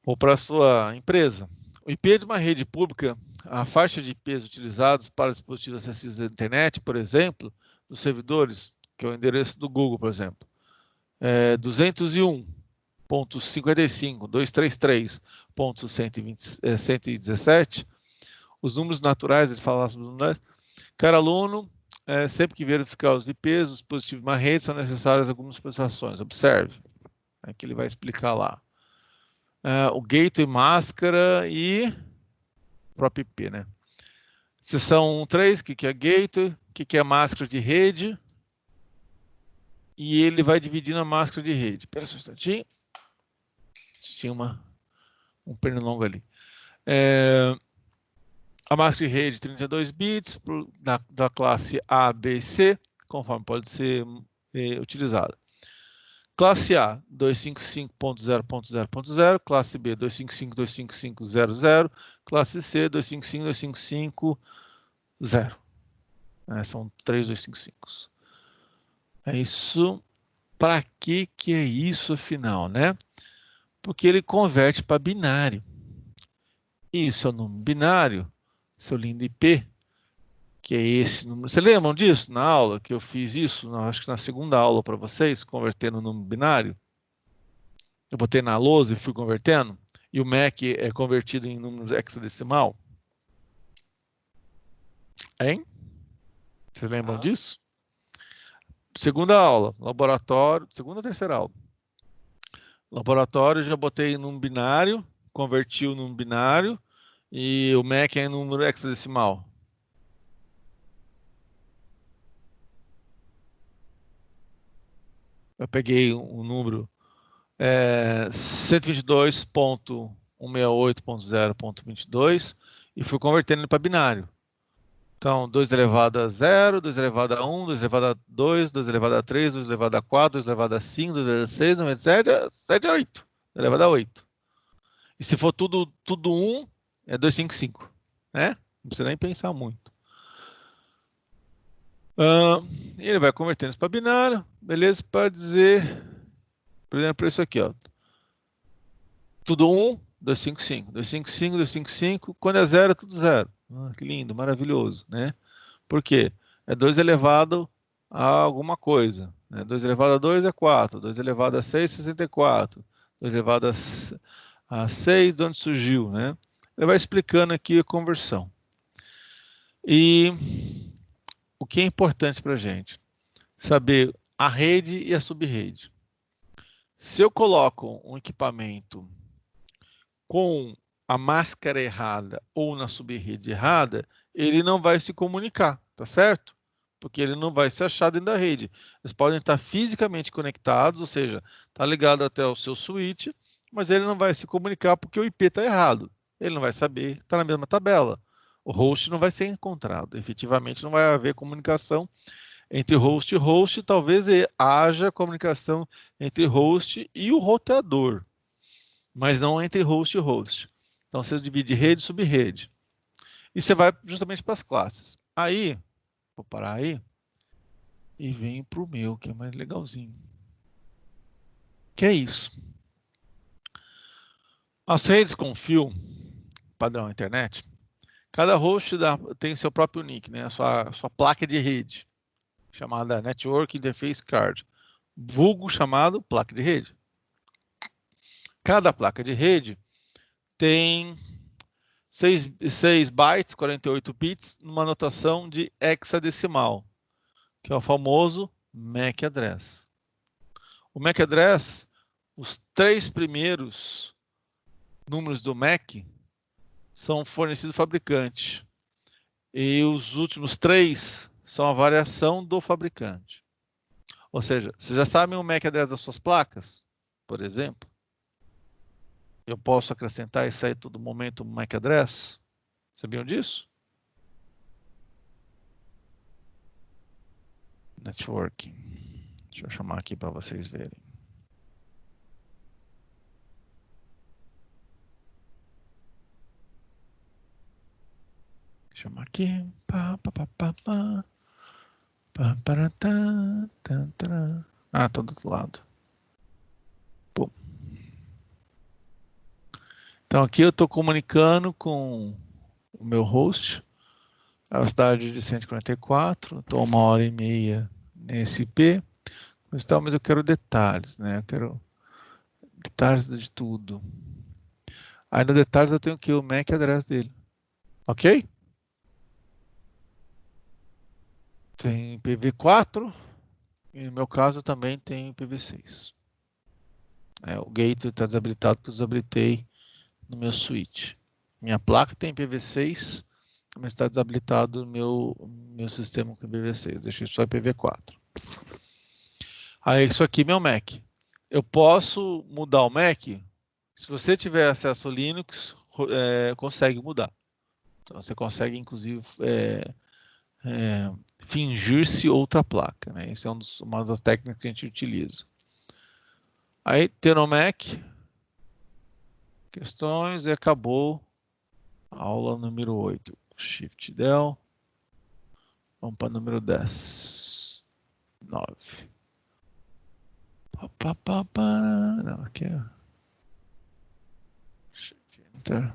Ou para a sua empresa. O IP de uma rede pública, a faixa de IPs utilizados para dispositivos acessíveis à internet, por exemplo, dos servidores, que é o endereço do Google, por exemplo, é 201. 233.117, os números naturais, ele fala sobre os números. Caro aluno, sempre que verificar os IPs, os dispositivos de uma rede, são necessárias algumas observações. Observe. Aqui ele vai explicar lá. O gateway, máscara e o próprio IP, né? Seção 1.3, o que é gateway, o que é máscara de rede. E ele vai dividir na máscara de rede. Espera só um instantinho. Tinha um pernilongo ali. A máscara de rede 32 bits da classe A, B e C, conforme pode ser utilizada. Classe A 255.0.0.0, classe B 255.255.0.0, classe C 255.255.0. São 3 255. É isso. Para que é isso afinal, né? Porque ele converte para binário. Isso é o número binário, seu lindo IP, que é esse número. Vocês lembram disso na aula que eu fiz isso? Acho que na segunda aula para vocês, convertendo o número binário. Eu botei na lousa e fui convertendo. E o MAC é convertido em número hexadecimal. Hein? Vocês lembram disso? Segunda aula, laboratório, segunda ou terceira aula. Laboratório, já botei em número binário, converti o número binário e o MAC é em número hexadecimal. Eu peguei um número 122.168.0.22 e fui convertendo ele para binário. Então, 2 elevado a 0, 2 elevado a 1, 2 elevado a 2, 2 elevado a 3, 2 elevado a 4, 2 elevado a 5, 2 elevado a 6, 2 elevado a 7 a 8. 2 elevado a 8. E se for tudo 1, é 255. Né? Não precisa nem pensar muito. Ele vai convertendo isso para binário. Beleza? Para dizer, por exemplo, isso aqui. Ó. Tudo 1, 255. 255, 255. Quando é 0, é tudo 0. Que lindo, maravilhoso, né? Por quê? É 2 elevado a alguma coisa. Né? 2 elevado a 2 é 4. 2 elevado a 6 é 64. 2 elevado a 6, de onde surgiu, né? Ele vai explicando aqui a conversão. E o que é importante para a gente? Saber a rede e a subrede. Se eu coloco um equipamento com a máscara errada ou na subrede errada, ele não vai se comunicar, tá certo? Porque ele não vai se achar dentro da rede. Eles podem estar fisicamente conectados, ou seja, está ligado até o seu switch, mas ele não vai se comunicar porque o IP está errado. Ele não vai saber que está na mesma tabela. O host não vai ser encontrado. Efetivamente não vai haver comunicação entre host e host. Talvez haja comunicação entre host e o roteador, mas não entre host e host. Então, você divide rede e subrede. E você vai justamente para as classes. Aí, vou parar aí e venho para o meu, que é mais legalzinho. Que é isso. As redes com fio, padrão internet, cada host tem seu próprio nick, né? a sua placa de rede, chamada Network Interface Card, vulgo chamado placa de rede. Cada placa de rede tem 6 bytes, 48 bits, numa notação de hexadecimal, que é o famoso MAC address. O MAC address, os 3 primeiros números do MAC são fornecidos do fabricante. E os últimos 3 são a variação do fabricante. Ou seja, vocês já sabem o MAC address das suas placas, por exemplo? Eu posso acrescentar e sair todo momento um MAC address? Sabiam disso? Networking. Deixa eu chamar aqui para vocês verem. Chama aqui. Ah, tá do outro lado. Pum. Então aqui eu estou comunicando com o meu host, a velocidade de 144, estou 1h30 nesse IP, mas eu quero detalhes, né? Eu quero Detalhes de tudo. Aí no detalhes eu tenho aqui o MAC address dele. Ok? Tem IPv4. E no meu caso também tem IPv6. O gateway está desabilitado porque eu desabilitei no meu switch. Minha placa tem IPv6, mas está desabilitado no meu sistema com IPv6. Deixei só IPv4. Aí isso aqui é meu MAC. Eu posso mudar o MAC? Se você tiver acesso ao Linux, consegue mudar. Então, você consegue, inclusive, fingir-se outra placa. Né? Isso é uma das técnicas que a gente utiliza. Aí, ter no MAC, questões, e acabou a aula número 8. Shift Del. Vamos para o número 10. 9. Não, aqui é. Shift Enter.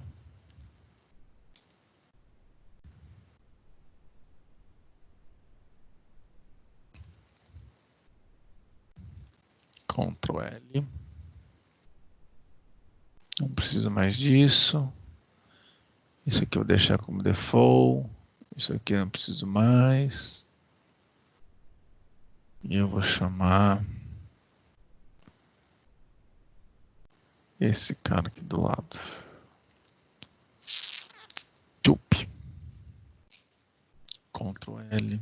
Ctrl L. Não preciso mais disso. Isso aqui eu vou deixar como default. Isso aqui eu não preciso mais. E eu vou chamar esse cara aqui do lado. Tup. Ctrl L.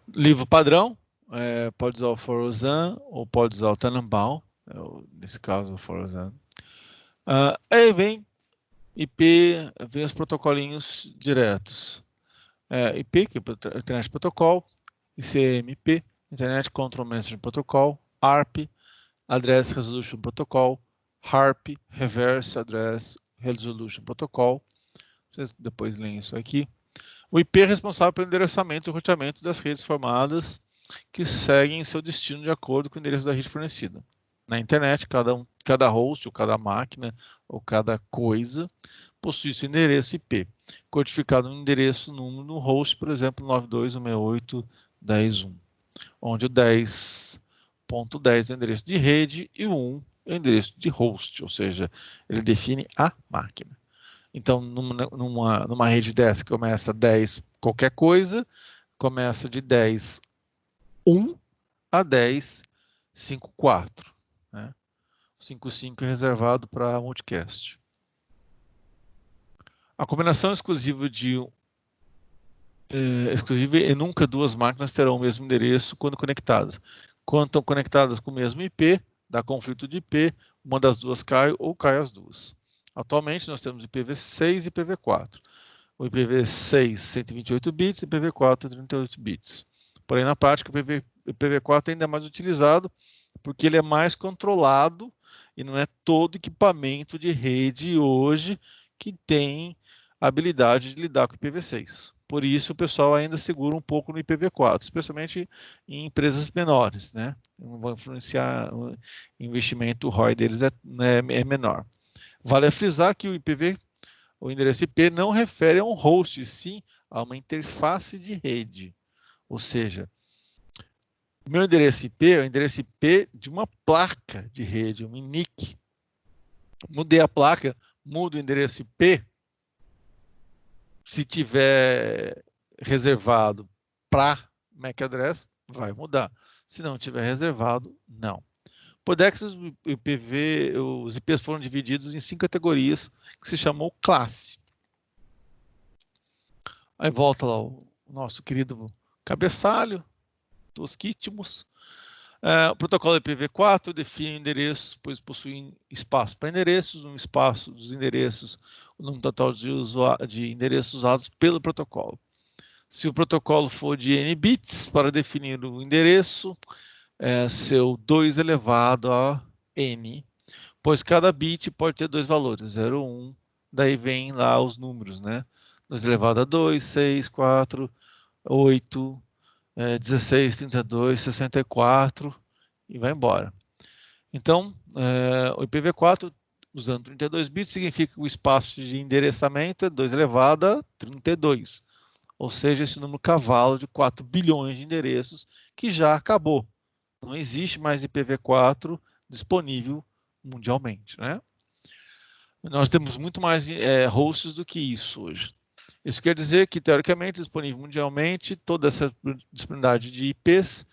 Livro padrão. Pode usar o Forozan ou pode usar o Tannenbaum. Nesse caso, o Forozan. Aí vem IP, vem os protocolinhos diretos. IP, que é Internet Protocol, ICMP, Internet Control Messaging Protocol, ARP, Address Resolution Protocol, HARP, Reverse Address Resolution Protocol. Vocês depois leem isso aqui. O IP é responsável pelo endereçamento e roteamento das redes formadas que seguem seu destino de acordo com o endereço da rede fornecida. Na internet, cada host, ou cada máquina, ou cada coisa, possui seu endereço IP, codificado no endereço número no host, por exemplo, 92.168.10.1, onde o 10.10 é o endereço de rede e o 1 é o endereço de host, ou seja, ele define a máquina. Então, numa rede dessa que começa 10 qualquer coisa, começa de 10.1 a 10.5.4. Né? O 5.5 é reservado para multicast. A combinação exclusiva e nunca duas máquinas terão o mesmo endereço quando conectadas. Quando estão conectadas com o mesmo IP, dá conflito de IP, uma das duas cai ou cai as duas. Atualmente nós temos IPv6 e IPv4. O IPv6 128 bits e IPv4 38 bits. Porém, na prática, o IPv4 ainda é mais utilizado porque ele é mais controlado e não é todo equipamento de rede hoje que tem habilidade de lidar com o IPv6. Por isso, o pessoal ainda segura um pouco no IPv4, especialmente em empresas menores, né? Não vão influenciar o investimento, o ROI deles é menor. Vale frisar que o endereço IP não refere a um host, sim a uma interface de rede. Ou seja, o meu endereço IP é o endereço IP de uma placa de rede, um NIC. Mudei a placa, mudo o endereço IP. Se tiver reservado para MAC address, vai mudar. Se não tiver reservado, não. Podex, os IPs foram divididos em 5 categorias, que se chamou classe. Aí volta lá o nosso querido cabeçalho, Tosquítimos. O protocolo IPv4 define endereços, pois possui espaço para endereços, um espaço dos endereços, o número total de endereços usados pelo protocolo. Se o protocolo for de n bits, para definir o endereço, seu 2 elevado a n, pois cada bit pode ter dois valores, 0, 1, daí vem lá os números, né? 2 elevado a 2, 6, 4, 8, 16, 32, 64 e vai embora. Então, o IPv4, usando 32 bits, significa que o espaço de endereçamento é 2 elevado a 32. ou seja, esse número cavalo de 4 bilhões de endereços que já acabou. Não existe mais IPv4 disponível mundialmente, né? Nós temos muito mais hosts do que isso hoje. Isso quer dizer que, teoricamente, disponível mundialmente, toda essa disponibilidade de IPs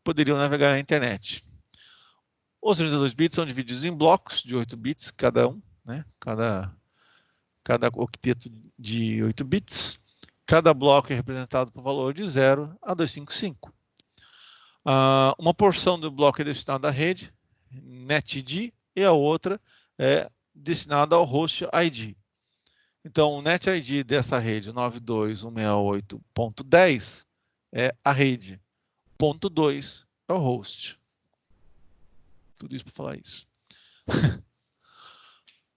poderiam navegar na internet. Os 32 bits são divididos em blocos de 8 bits cada um, né? Cada octeto de 8 bits. Cada bloco é representado por valor de 0 a 255. Uma porção do bloco é destinada à rede, NetID, e a outra é destinada ao host ID. Então, o NetID dessa rede 92.168.10 é a rede. Ponto 2 é o host. Tudo isso para falar isso.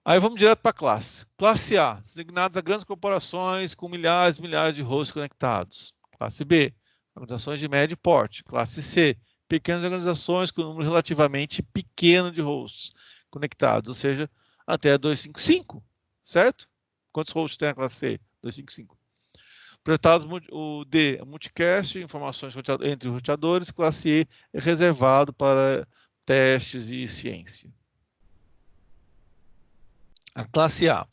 Aí vamos direto para a classe. Classe A, designados a grandes corporações com milhares e milhares de hosts conectados. Classe B, organizações de médio porte. Classe C, pequenas organizações com um número relativamente pequeno de hosts conectados, ou seja, até 255, certo? Quantos hosts tem a classe C? 255. Projetados o D, multicast, informações entre roteadores. Classe E é reservado para testes e ciência. A classe A.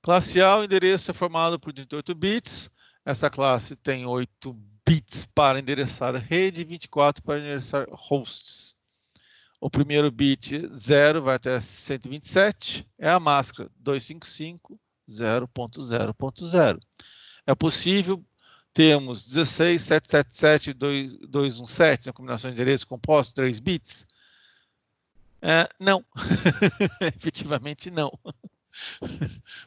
Classe A, o endereço é formado por 38 bits. Essa classe tem 8 bits para endereçar a rede e 24 para endereçar hosts. O primeiro bit 0 vai até 127. É a máscara 255.0.0.0. É possível termos 16.777.217 na combinação de endereços compostos 3 bits? Não. Efetivamente não.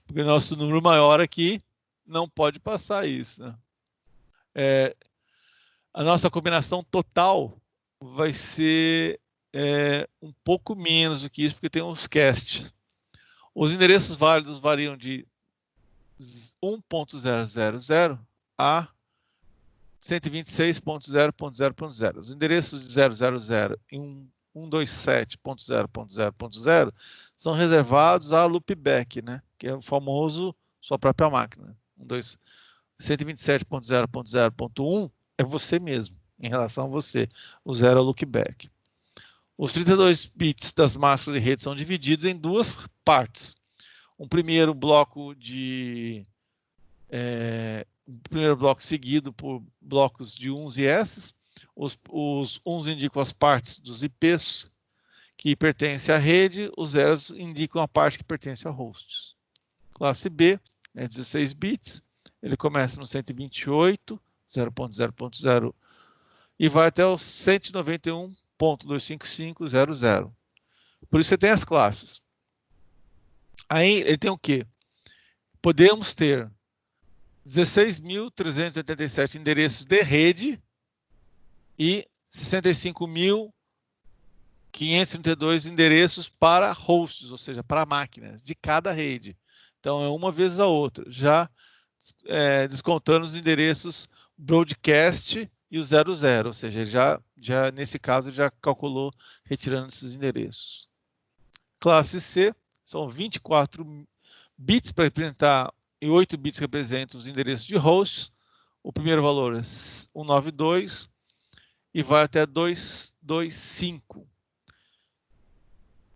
Porque nosso número maior aqui não pode passar isso, né? A nossa combinação total vai ser um pouco menos do que isso, porque tem uns casts. Os endereços válidos variam de 1.000 a 126.0.0.0. Os endereços de 000 e 127.0.0.0 são reservados a loopback, né? Que é o famoso sua própria máquina. 127.0.0.1 é você mesmo, em relação a você. O 0 é o loopback. Os 32 bits das máscaras de rede são divididos em duas partes. Um primeiro bloco seguido por blocos de uns e S's. Os uns indicam as partes dos IPs que pertencem à rede, os zeros indicam a parte que pertence a hosts. Classe B é 16 bits, ele começa no 128, 0.0.0 e vai até o 191.255.00. Por isso você tem as classes. Aí ele tem o quê? Podemos ter 16.387 endereços de rede e 65.532 endereços para hosts, ou seja, para máquinas de cada rede. Então, é uma vez a outra, já descontando os endereços broadcast e o 00, ou seja, já nesse caso, já calculou retirando esses endereços. Classe C, são 24 bits para representar, e 8 bits representam os endereços de hosts. O primeiro valor é 192 e vai até 225.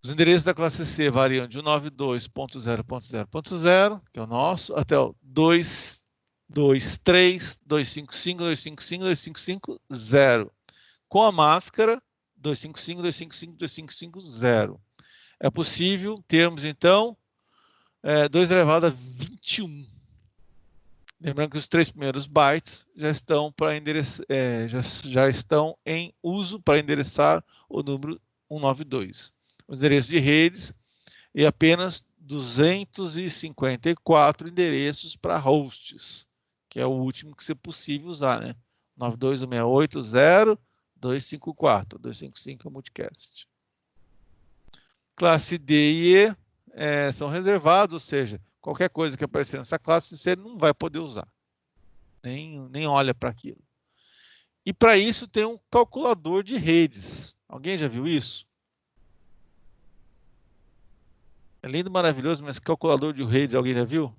Os endereços da classe C variam de 192.0.0.0, que é o nosso, até o 223, 255, 255, 255, com a máscara 255, 255, 255, 0. É possível termos, então, 2 elevado a 21. Lembrando que os 3 primeiros bytes já estão já estão em uso para endereçar o número 192. Os endereços de redes e apenas 254 endereços para hosts, que é o último que é possível usar, né? 92.168.0.254. 255 é o multicast. Classe D e E são reservados, ou seja, qualquer coisa que aparecer nessa classe você não vai poder usar. Nem olha para aquilo. E para isso tem um calculador de redes. Alguém já viu isso? É lindo, maravilhoso, mas calculador de rede, alguém já viu?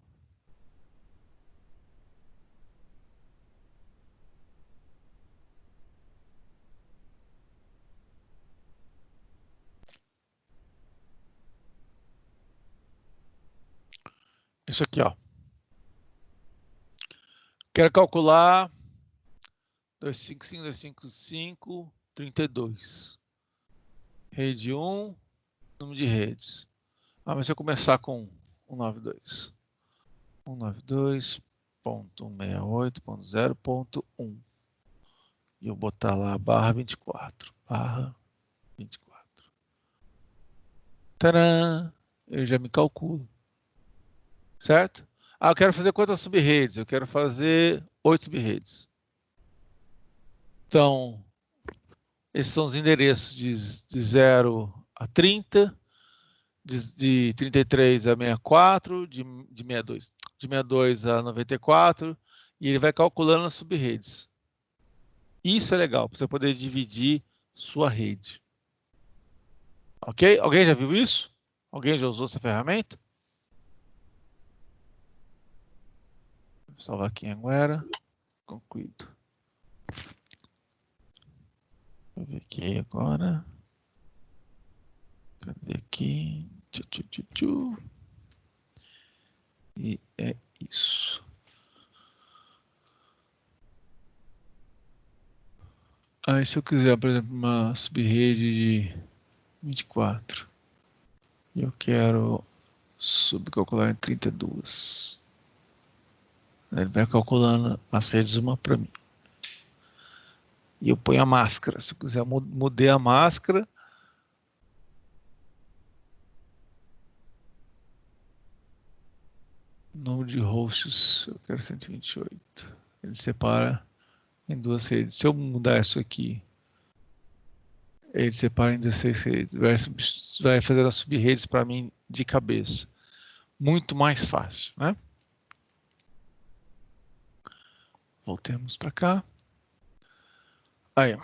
Isso aqui, ó. Quero calcular 255, 255, 32. Rede 1, número de redes. Mas se eu começar com 192. 192.168.0.1. E eu botar lá barra 24. Barra 24. Tcharam! Eu já me calculo. Certo? Eu quero fazer quantas subredes? Eu quero fazer 8 subredes. Então, esses são os endereços de 0 a 30, de 33 a 64, de 62 a 94, e ele vai calculando as subredes. Isso é legal, para você poder dividir sua rede. Ok? Alguém já viu isso? Alguém já usou essa ferramenta? Vou salvar aqui em Anguera. Concluído. Vou ver aqui agora. Cadê aqui? E é isso. Aí se eu quiser, por exemplo, uma subrede de 24. E eu quero subcalcular em 32. Ele vai calculando as redes uma para mim. E eu ponho a máscara. Se eu quiser, mudei a máscara. Número de hosts, eu quero 128. Ele separa em 2 redes. Se eu mudar isso aqui, ele separa em 16 redes. Vai fazer as subredes para mim de cabeça. Muito mais fácil, né? Voltemos para cá. Aí,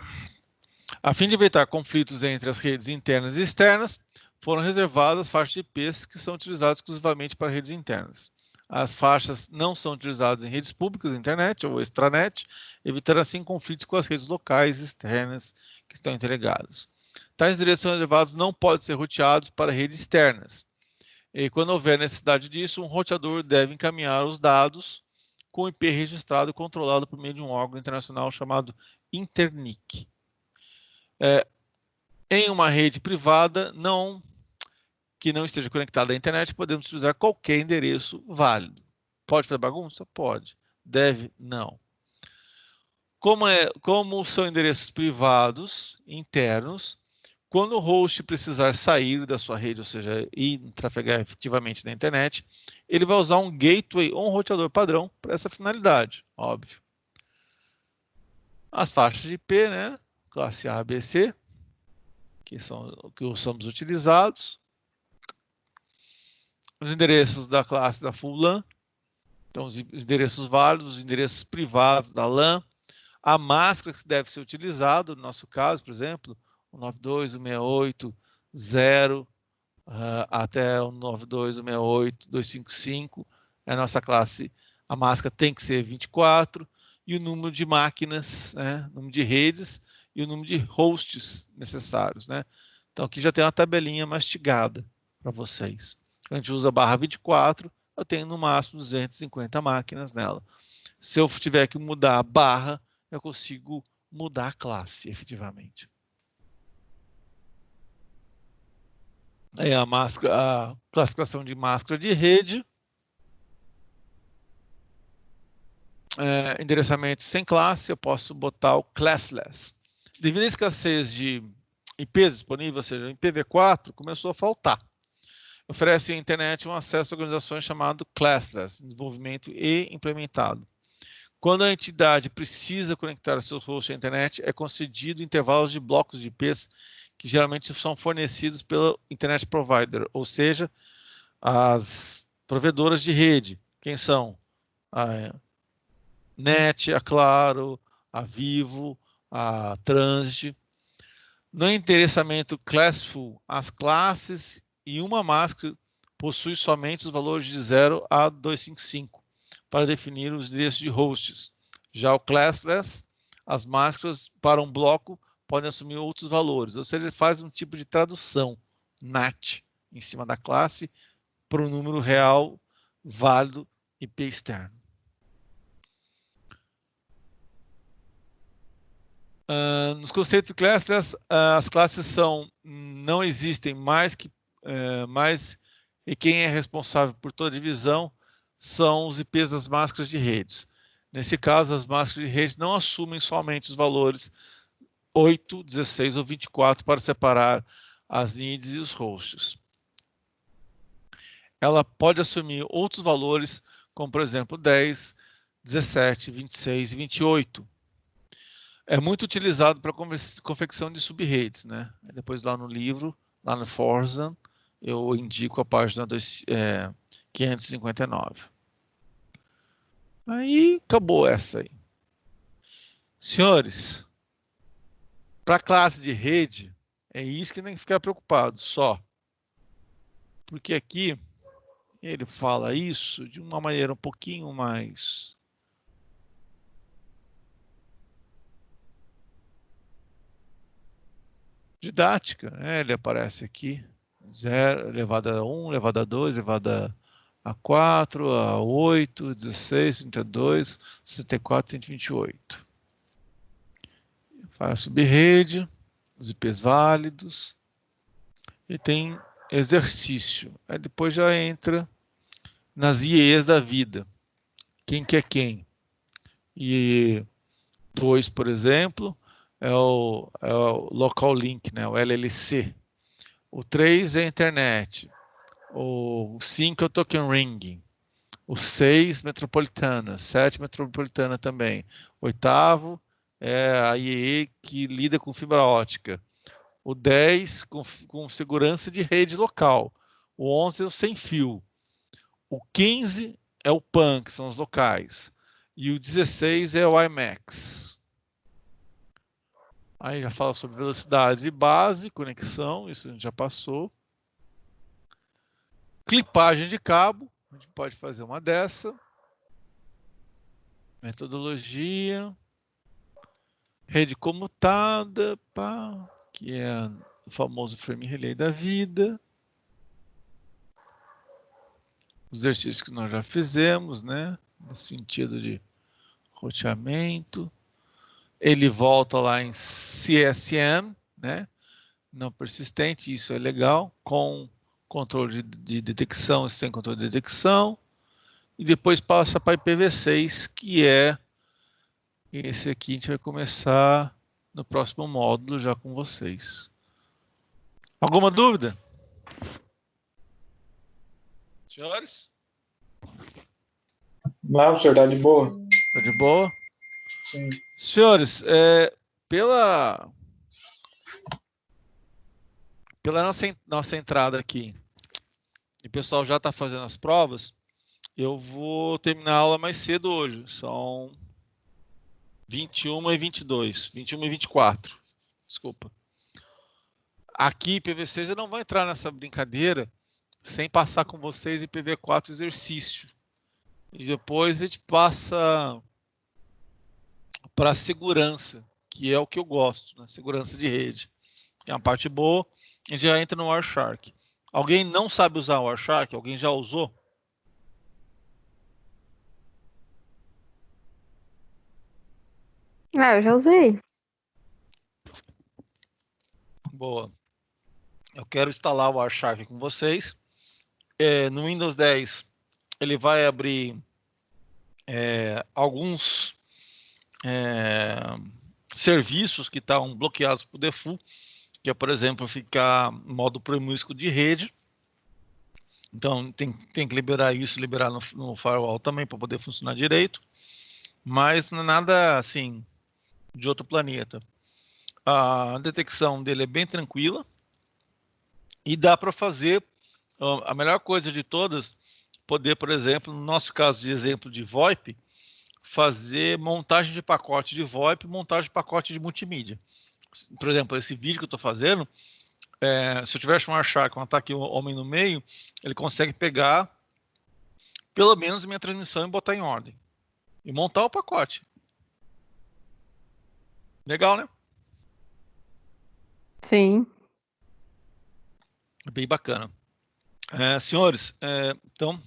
a fim de evitar conflitos entre as redes internas e externas, foram reservadas faixas de IPs que são utilizadas exclusivamente para redes internas. As faixas não são utilizadas em redes públicas, internet ou extranet, evitando assim conflitos com as redes locais externas que estão interligadas. Tais endereços são reservados não podem ser roteados para redes externas. E quando houver necessidade disso, um roteador deve encaminhar os dados com IP registrado e controlado por meio de um órgão internacional chamado Internic. Em uma rede privada que não esteja conectada à internet, podemos utilizar qualquer endereço válido. Pode fazer bagunça? Pode. Deve? Não. Como são endereços privados, internos, quando o host precisar sair da sua rede, ou seja, ir trafegar efetivamente na internet, ele vai usar um gateway ou um roteador padrão para essa finalidade, óbvio. As faixas de IP, né? Classe A, B, C, que somos utilizados. Os endereços da classe da full LAN, então os endereços válidos, os endereços privados da LAN, a máscara que deve ser utilizada, no nosso caso, por exemplo, o 92.168.0 até o 92.168.255, é a nossa classe, a máscara tem que ser 24, e o número de máquinas, né, número de redes e o número de hosts necessários, né? Então aqui já tem uma tabelinha mastigada para vocês. A gente usa barra 24, eu tenho no máximo 250 máquinas nela. Se eu tiver que mudar a barra, eu consigo mudar a classe, efetivamente. Aí a classificação de máscara de rede. Endereçamento sem classe, eu posso botar o classless. Devido à escassez de IPs disponíveis, ou seja, o IPv4 começou a faltar. Oferece à internet um acesso a organizações chamado classless, desenvolvimento e implementado. Quando a entidade precisa conectar seus hosts à internet, é concedido intervalos de blocos de IPs que geralmente são fornecidos pelo Internet Provider, ou seja, as provedoras de rede. Quem são? A NET, a Claro, a Vivo, a Transit. No endereçamento Classful, as classes e uma máscara possuem somente os valores de 0 a 255 para definir os endereços de hosts. Já o Classless, as máscaras para um bloco podem assumir outros valores, ou seja, ele faz um tipo de tradução NAT em cima da classe para o número real válido IP externo. Nos conceitos de classes, as classes são, não existem mais e quem é responsável por toda a divisão são os IPs das máscaras de redes. Nesse caso, as máscaras de redes não assumem somente os valores 8, 16 ou 24 para separar as needs e os hosts. Ela pode assumir outros valores, como por exemplo 10, 17, 26 e 28. É muito utilizado para confecção de subredes, né? Depois lá no livro, lá no Forza, eu indico a página 559. Aí acabou essa aí. Senhores, para a classe de rede, é isso que tem que ficar preocupado, só. Porque aqui ele fala isso de uma maneira um pouquinho mais didática, né? Ele aparece aqui, 0 elevado a 1, elevado a 2, elevado a 4, a 8, 16, 32, 64, 128. Faz a subrede, os IPs válidos, e tem exercício. Aí depois já entra nas IEs da vida. Quem que é quem? E 2, por exemplo, é o Local Link, né? O LLC. O 3 é a internet. O 5 é o Token Ring. O 6, metropolitana. 7, metropolitana também. O 8º é a IE que lida com fibra ótica. O 10 com segurança de rede local. O 11 é o sem fio. O 15 é o PAN, que são os locais. E o 16 é o IMAX. Aí já fala sobre velocidade base, conexão, isso a gente já passou. Clipagem de cabo, a gente pode fazer uma dessa. Metodologia. Rede comutada, que é o famoso frame relay da vida. Os exercícios que nós já fizemos, né? No sentido de roteamento. Ele volta lá em CSM, né? Não persistente, isso é legal, com controle de detecção e sem controle de detecção. E depois passa para IPv6, que é esse aqui. A gente vai começar no próximo módulo já com vocês. Alguma dúvida? Senhores? Não, senhor, tá de boa? Tá de boa? Sim. Senhores, pela nossa entrada aqui, e o pessoal já está fazendo as provas, eu vou terminar a aula mais cedo hoje. São 21 e 22. 21 e 24. Desculpa. Aqui, IPv6, eu não vou entrar nessa brincadeira sem passar com vocês IPv4 exercício. E depois a gente passa para a segurança, que é o que eu gosto, né? Segurança de rede. É uma parte boa. A gente já entra no Wireshark. Alguém não sabe usar o Wireshark? Alguém já usou? Ah, eu já usei. Boa. Eu quero instalar o Wireshark com vocês. No Windows 10, ele vai abrir alguns serviços que estão bloqueados por default, que é, por exemplo, ficar modo promíscuo de rede. Então, tem que liberar isso, liberar no firewall também para poder funcionar direito. Mas nada assim de outro planeta. A detecção dele é bem tranquila e dá para fazer a melhor coisa de todas, poder, por exemplo, no nosso caso de exemplo de VoIP, fazer montagem de pacote de VoIP, montagem de pacote de multimídia. Por exemplo, esse vídeo que eu estou fazendo, se eu tivesse um Wireshark, um ataque homem no meio, ele consegue pegar pelo menos minha transmissão e botar em ordem. E montar o pacote. Legal, né? Sim. Bem bacana. Senhores, então,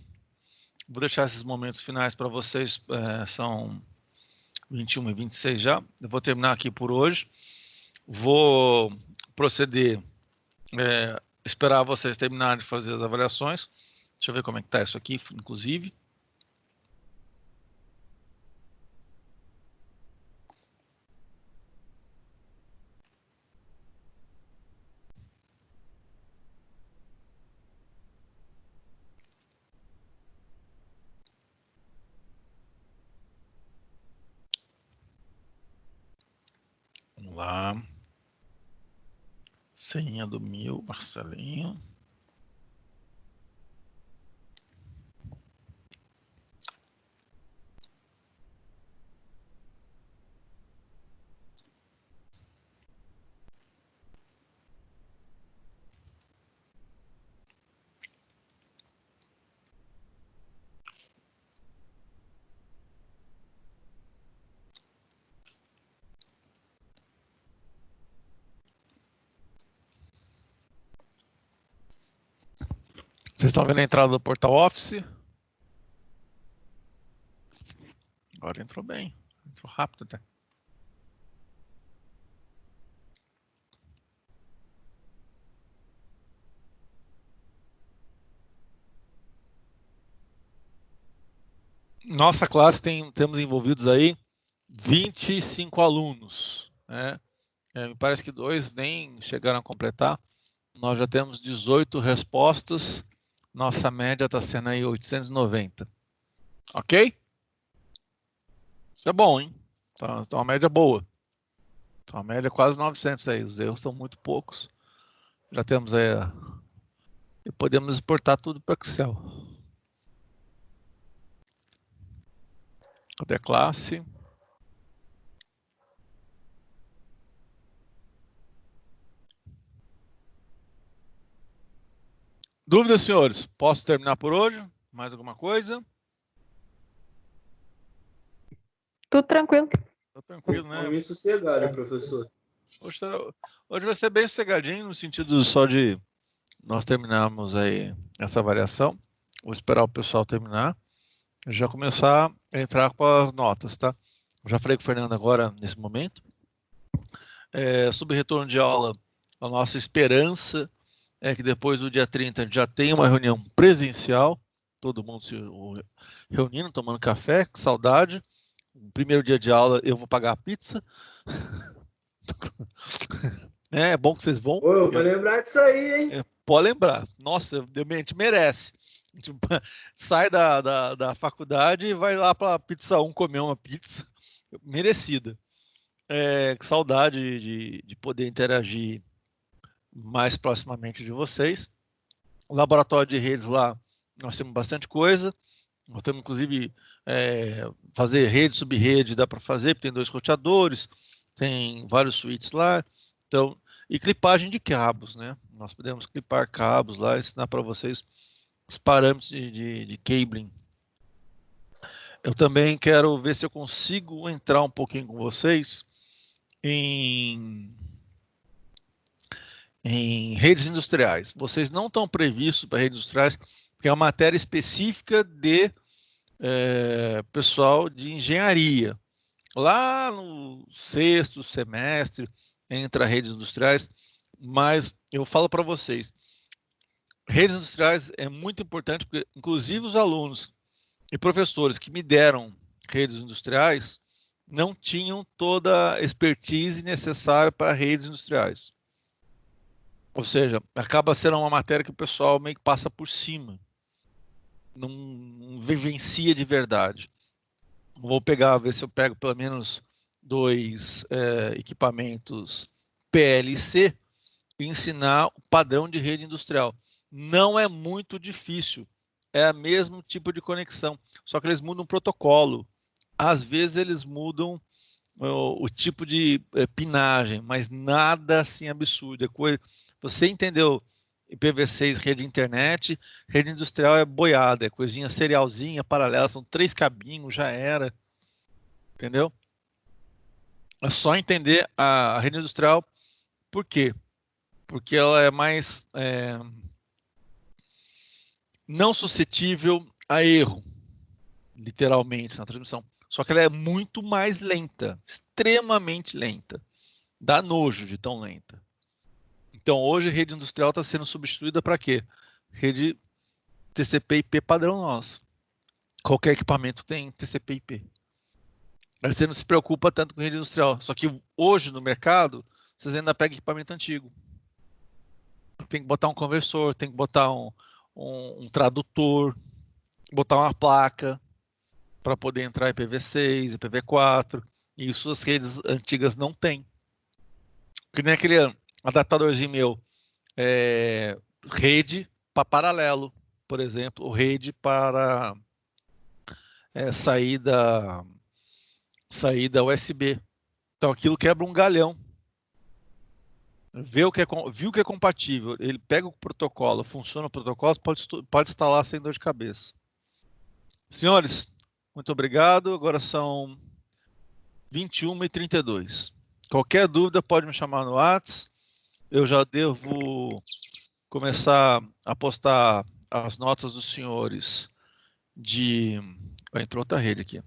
Vou deixar esses momentos finais para vocês, são 21 e 26 já. Eu vou terminar aqui por hoje. Vou proceder, esperar vocês terminarem de fazer as avaliações. Deixa eu ver como é que está isso aqui, inclusive. Vamos lá. Senha do 1000, Marcelinho. Vocês estão vendo a entrada do Portal Office? Agora entrou bem. Entrou rápido até. Nossa classe temos envolvidos aí 25 alunos, né? Me parece que 2 nem chegaram a completar. Nós já temos 18 respostas. Nossa média está sendo aí 890. Ok? Isso é bom, hein? Tá uma média boa. Tá uma média quase 900 aí. Os erros são muito poucos. Já temos aí... E podemos exportar tudo para Excel. Cadê a classe? Dúvidas, senhores? Posso terminar por hoje? Mais alguma coisa? Tudo tranquilo. Tô tranquilo, né? Meio sossegado, professor. Hoje vai ser bem sossegadinho, no sentido só de nós terminarmos aí essa avaliação. Vou esperar o pessoal terminar. Já começar a entrar com as notas, tá? Já falei com o Fernando agora, nesse momento. Sobre retorno de aula, a nossa esperança é que depois do dia 30 a gente já tenha uma reunião presencial, todo mundo se reunindo, tomando café, que saudade. No primeiro dia de aula eu vou pagar a pizza. É bom que vocês vão. Pô, eu vou lembrar disso aí, hein? Pode lembrar. Nossa, a gente merece. A gente sai da faculdade e vai lá para Pizza 1 comer uma pizza merecida. Que saudade de poder interagir mais proximamente de vocês. O laboratório de redes lá, nós temos bastante coisa. Nós temos, inclusive, fazer rede, sub-rede, dá para fazer, porque tem 2 roteadores, tem vários switches lá. Então, e clipagem de cabos, né? Nós podemos clipar cabos lá, ensinar para vocês os parâmetros de cabling. Eu também quero ver se eu consigo entrar um pouquinho com vocês em redes industriais. Vocês não estão previstos para redes industriais, porque é uma matéria específica de pessoal de engenharia. Lá no 6º semestre, entra redes industriais, mas eu falo para vocês, redes industriais é muito importante, porque inclusive os alunos e professores que me deram redes industriais não tinham toda a expertise necessária para redes industriais. Ou seja, acaba sendo uma matéria que o pessoal meio que passa por cima. Não vivencia de verdade. Vou ver se eu pego pelo menos 2 equipamentos PLC e ensinar o padrão de rede industrial. Não é muito difícil. É o mesmo tipo de conexão, só que eles mudam o protocolo. Às vezes eles mudam o tipo de pinagem, mas nada assim absurdo. É coisa... Você entendeu IPv6, rede internet, rede industrial é boiada, é coisinha serialzinha, paralela, são 3 cabinhos, já era. Entendeu? É só entender a rede industrial. Por quê? Porque ela é mais não suscetível a erro. literalmente, na transmissão. Só que ela é muito mais lenta, extremamente lenta. Dá nojo de tão lenta. Então, hoje, a rede industrial está sendo substituída para quê? Rede TCP/IP padrão nosso. Qualquer equipamento tem TCP/IP. Aí você não se preocupa tanto com rede industrial. Só que hoje, no mercado, vocês ainda pegam equipamento antigo. Tem que botar um conversor, tem que botar um tradutor, botar uma placa para poder entrar IPv6, IPv4. E isso as redes antigas não têm. Que nem aquele adaptadorzinho meu. Rede para paralelo, por exemplo. Ou rede para saída USB. Então aquilo quebra um galhão. Viu que é compatível, ele pega o protocolo, funciona o protocolo, pode instalar sem dor de cabeça. Senhores, muito obrigado. Agora são 21h32. Qualquer dúvida pode me chamar no WhatsApp. Eu já devo começar a postar as notas dos senhores entrou outra rede aqui.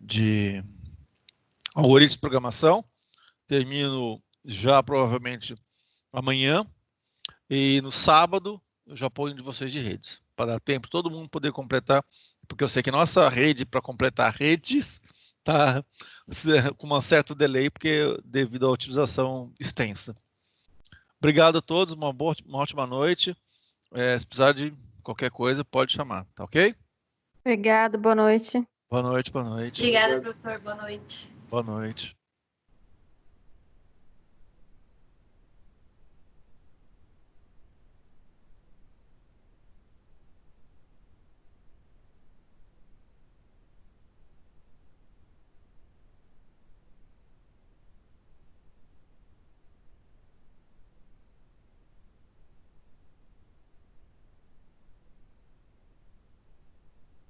De algoritmos de programação. Termino já provavelmente amanhã. E no sábado eu já ponho de vocês de redes. Para dar tempo todo mundo poder completar. Porque eu sei que nossa rede para completar redes está com um certo delay, devido à utilização extensa. Obrigado a todos, uma ótima noite. Se precisar de qualquer coisa, pode chamar, tá ok? Obrigado, boa noite. Boa noite, boa noite. Obrigada, professor. Boa noite. Boa noite.